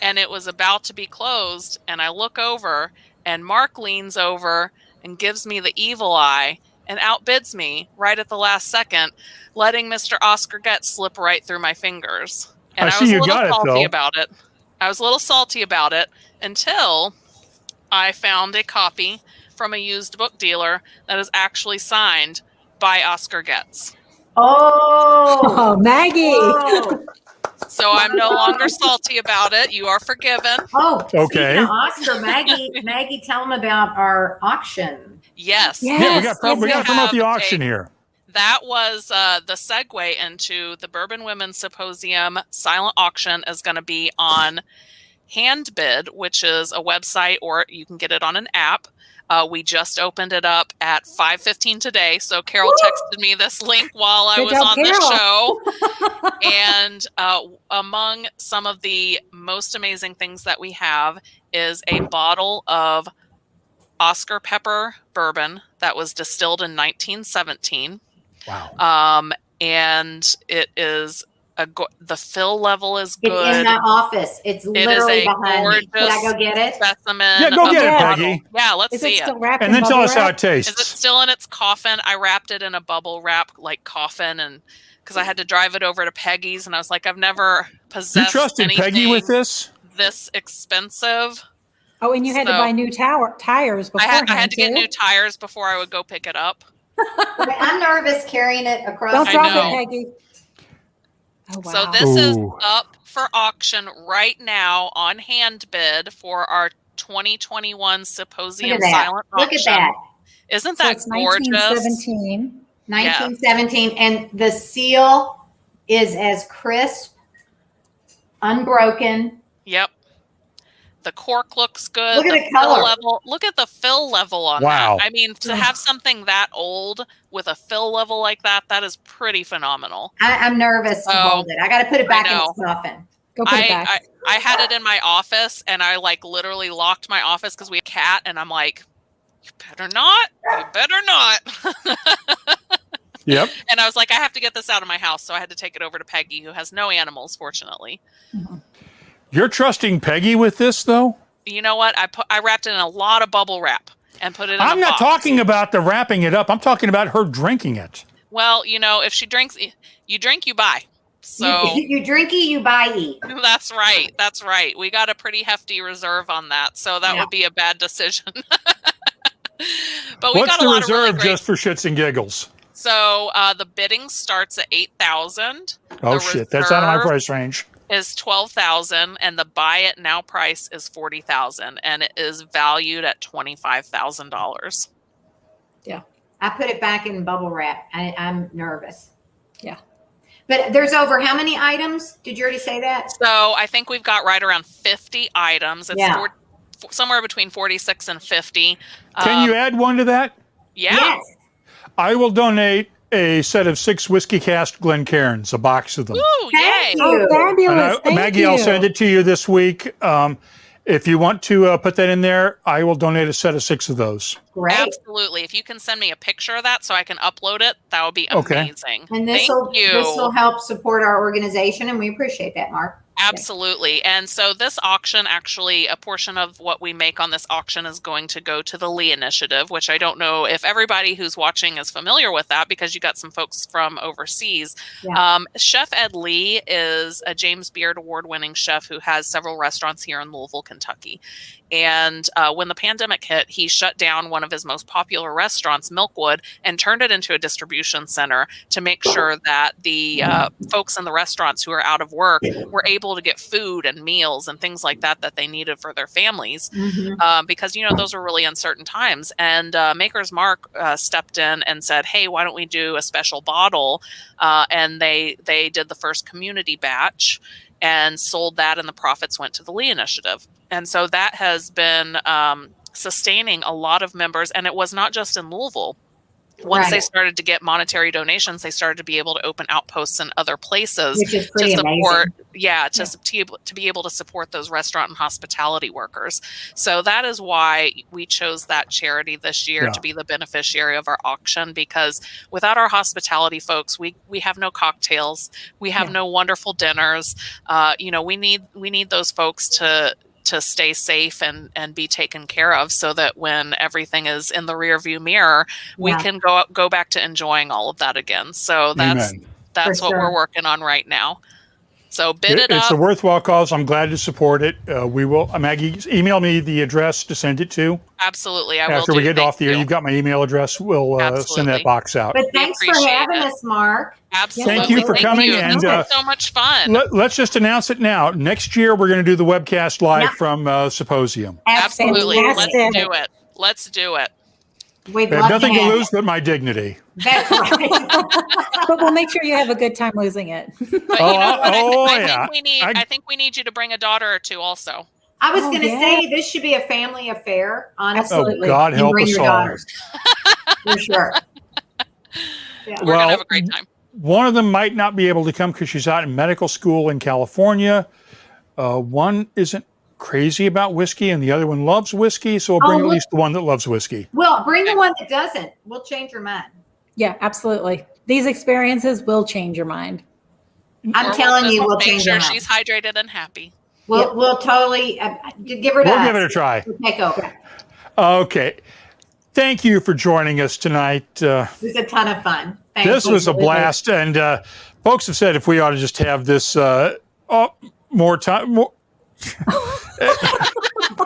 and it was about to be closed, and I look over, and Mark leans over and gives me the evil eye and outbids me right at the last second, letting Mr. Oscar Getz slip right through my fingers. And I I see was a you little got it, salty though. about it. I was a little salty about it until I found a copy from a used book dealer that is actually signed by Oscar Getz. Oh, Oh, Maggie. oh, So I'm no longer salty about it. You are forgiven. oh. Okay. Speaking of Oscar, Maggie, tell them about our auction. Yes. Yeah. Yeah, we Yes, got to promote have the auction a- here. That was the segue into the Bourbon Women Symposium. Silent auction is going to be on Handbid, which is a website, or you can get it on an app. We just opened it up at 5:15 today. So Carol texted me this link while I Good was job, on Carol. the show. And among some of the most amazing things that we have is a bottle of Oscar Pepper bourbon that was distilled in 1917. Wow. And it is the fill level is It's in good. the office. It's It is literally a behind me. Could I gorgeous go get it? specimen. Yeah, go of get a it, bottle. Peggy. Yeah, let's Is see it it. still wrapped And in then tell bubble us how wrap? it Is it tastes. still in its coffin? I wrapped it in a bubble wrap like coffin, and because I had to drive it over to Peggy's, and I was like, I've never You possessed trusted Peggy with anything this? expensive. Oh, and you had to So- buy new tires I beforehand. had to get too? new tires before I would go pick it up. I'm nervous carrying it across. Don't I drop know. it, Peggy. Oh, wow. So this is Ooh. up for auction right now on hand bid for our 2021 SIPosium that. silent Look auction. at that. Isn't So that it's gorgeous? 1917. 1917. And the seal is as crisp, unbroken. Yep. The cork looks good. Look at the fill color. level. Look at the fill level on Wow. that. I mean, to have something that old with a fill level like that, that is pretty phenomenal. I'm nervous to hold it. I got to put it back in its coffin. Go put it back. I had it in my office, and I like literally locked my office because we had a cat, and I'm like, you better not. You better not. Yep. And I was like, I have to get this out of my house, so I had to take it over to Peggy, who has no animals, fortunately. You're trusting Peggy with this, though? You know what? I wrapped it in a lot of bubble wrap and put it in I'm a not box. talking about the wrapping it up. I'm talking about her drinking it. Well, you know, if she drinks, you drink, you buy. So you drinky, you buy. that's right. That's right. We got a pretty hefty reserve on that, so that would be a bad decision. But we What's got the a lot of reserve really great. just for shits and giggles? So the bidding starts at $8,000. Oh shit, that's out of my price range. Is $12,000, and the buy it now price is $40,000, and it is valued at $25,000. Yeah, I put it back in bubble wrap. I'm nervous. Yeah, but there's over how many items? Did you already say that? So I think we've got right around 50 items. It's somewhere between 46 and 50. Can you add one to that? Yeah. Yes. I will donate a set of 6 WhiskyCast Glencairns, a box of them. Ooh, yay. Thank oh, you. fabulous! Thank Maggie, you. I'll send it to you this week. If you want to put that in there, I will donate a set of 6 of those. Great. Absolutely. If you can send me a picture of that so I can upload it, that would be amazing. And this will help support our organization, and we appreciate that, Mark. Absolutely. And so this auction, actually, a portion of what we make on this auction is going to go to the Lee Initiative, which I don't know if everybody who's watching is familiar with that, because you got some folks from overseas. Yeah. Chef Ed Lee is a James Beard award-winning chef who has several restaurants here in Louisville, Kentucky. And when the pandemic hit, he shut down one of his most popular restaurants, Milkwood, and turned it into a distribution center to make sure that the folks in the restaurants who are out of work were able to get food and meals and things like that that they needed for their families. Because, you know, those were really uncertain times. And Maker's Mark stepped in and said, hey, why don't we do a special bottle? And they did the first community batch and sold that, and the profits went to the Lee Initiative. And so that has been sustaining a lot of members. And it was not just in Louisville. Once they started to get monetary donations, they started to be able to open outposts in other places Which is pretty to support, amazing. to be able to support those restaurant and hospitality workers. So that is why we chose that charity this year to be the beneficiary of our auction, because without our hospitality folks, we have no cocktails, we have no wonderful dinners. You know, we need those folks to stay safe and be taken care of, so that when everything is in the rearview mirror, we can go back to enjoying all of that again. So that's what we're working on right now. So bid it up. It's a worthwhile cause. I'm glad to support it. We will. Maggie, email me the address to send it to. Absolutely, I will. After we get off the air, you've got my email address. We'll send that box out. But thanks for having us, Mark. Absolutely. Thank you for coming. And this was so much fun. Let's just announce it now. Next year, we're going to do the webcast live from SIPosium. Absolutely. Let's do it. Let's do it. We'd I love have nothing to lose it. but my dignity. That's right. But we'll make sure you have a good time losing it. But you know what? I think we need you to bring a daughter or two also. I was going to say this should be a family affair, honestly. Absolutely. Oh, God help bring us your all. daughters. For sure. We're going to have a great time. One of them might not be able to come because she's out in medical school in California. One isn't crazy about whiskey, and the other one loves whiskey, so we'll bring at least the one that loves whiskey. Well, bring the one that doesn't. We'll change your mind. Yeah, absolutely. These experiences will change your mind. I'm telling you, we'll make change sure your mind. she's hydrated and happy. We'll totally give her to us. We'll give it a try. We'll take over. Okay. Thank you for joining us tonight. It was a ton of fun. Thank This you. was a blast, and folks have said if we ought to just have this more time,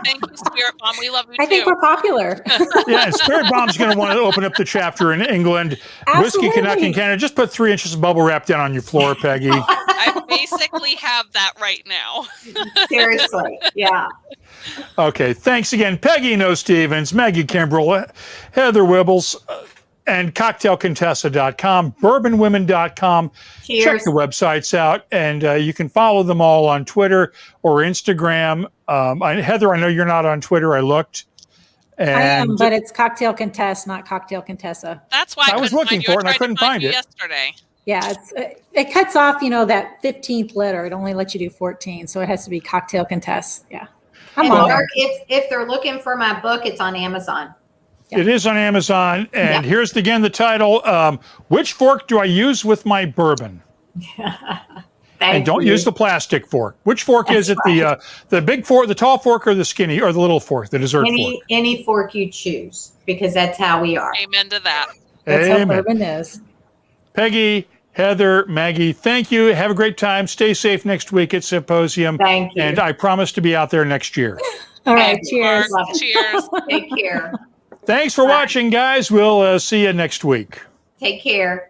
Thank you, Spirit Bomb. We love you I too. think we're popular. Yeah, and Spirit Bomb's going to want to open up the chapter in England. Whiskey Absolutely. Canuck in Canada. Just put 3 inches of bubble wrap down on your floor, Peggy. I basically have that right now. Seriously. Yeah. Okay, thanks again, Peggy Noe Stevens, Maggie Kimberl, Heather Wibbels, and CocktailContessa.com, BourbonWomen.com. Cheers. Check the websites out, and you can follow them all on Twitter or Instagram. Heather, I know you're not on Twitter. I looked. And I am, but it's Cocktail Contessa, not Cocktail Contessa. That's why I was looking for it, and I couldn't find it. Yesterday. Yeah, it cuts off, that 15th letter. It only lets you do 14, so it has to be Cocktail Contessa. Yeah. And I'm on Mark, there. if they're looking for my book, it's on Amazon. it is on Amazon. And Yeah. here's again the title: Which fork do I use with my bourbon? And don't use the plastic fork. Which fork is it? The big fork, the tall fork, or the skinny, or the little fork, the dessert fork? Any fork you choose, because that's how we are. Amen to that. That's how Amen. bourbon is. Peggy, Heather, Maggie, thank you. Have a great time. Stay safe next week at SIPosium. Thank you. And I promise to be out there next year. All right, Thanks, cheers. Mark, cheers. Take care. Thanks for watching, guys. We'll see you next week. Take care.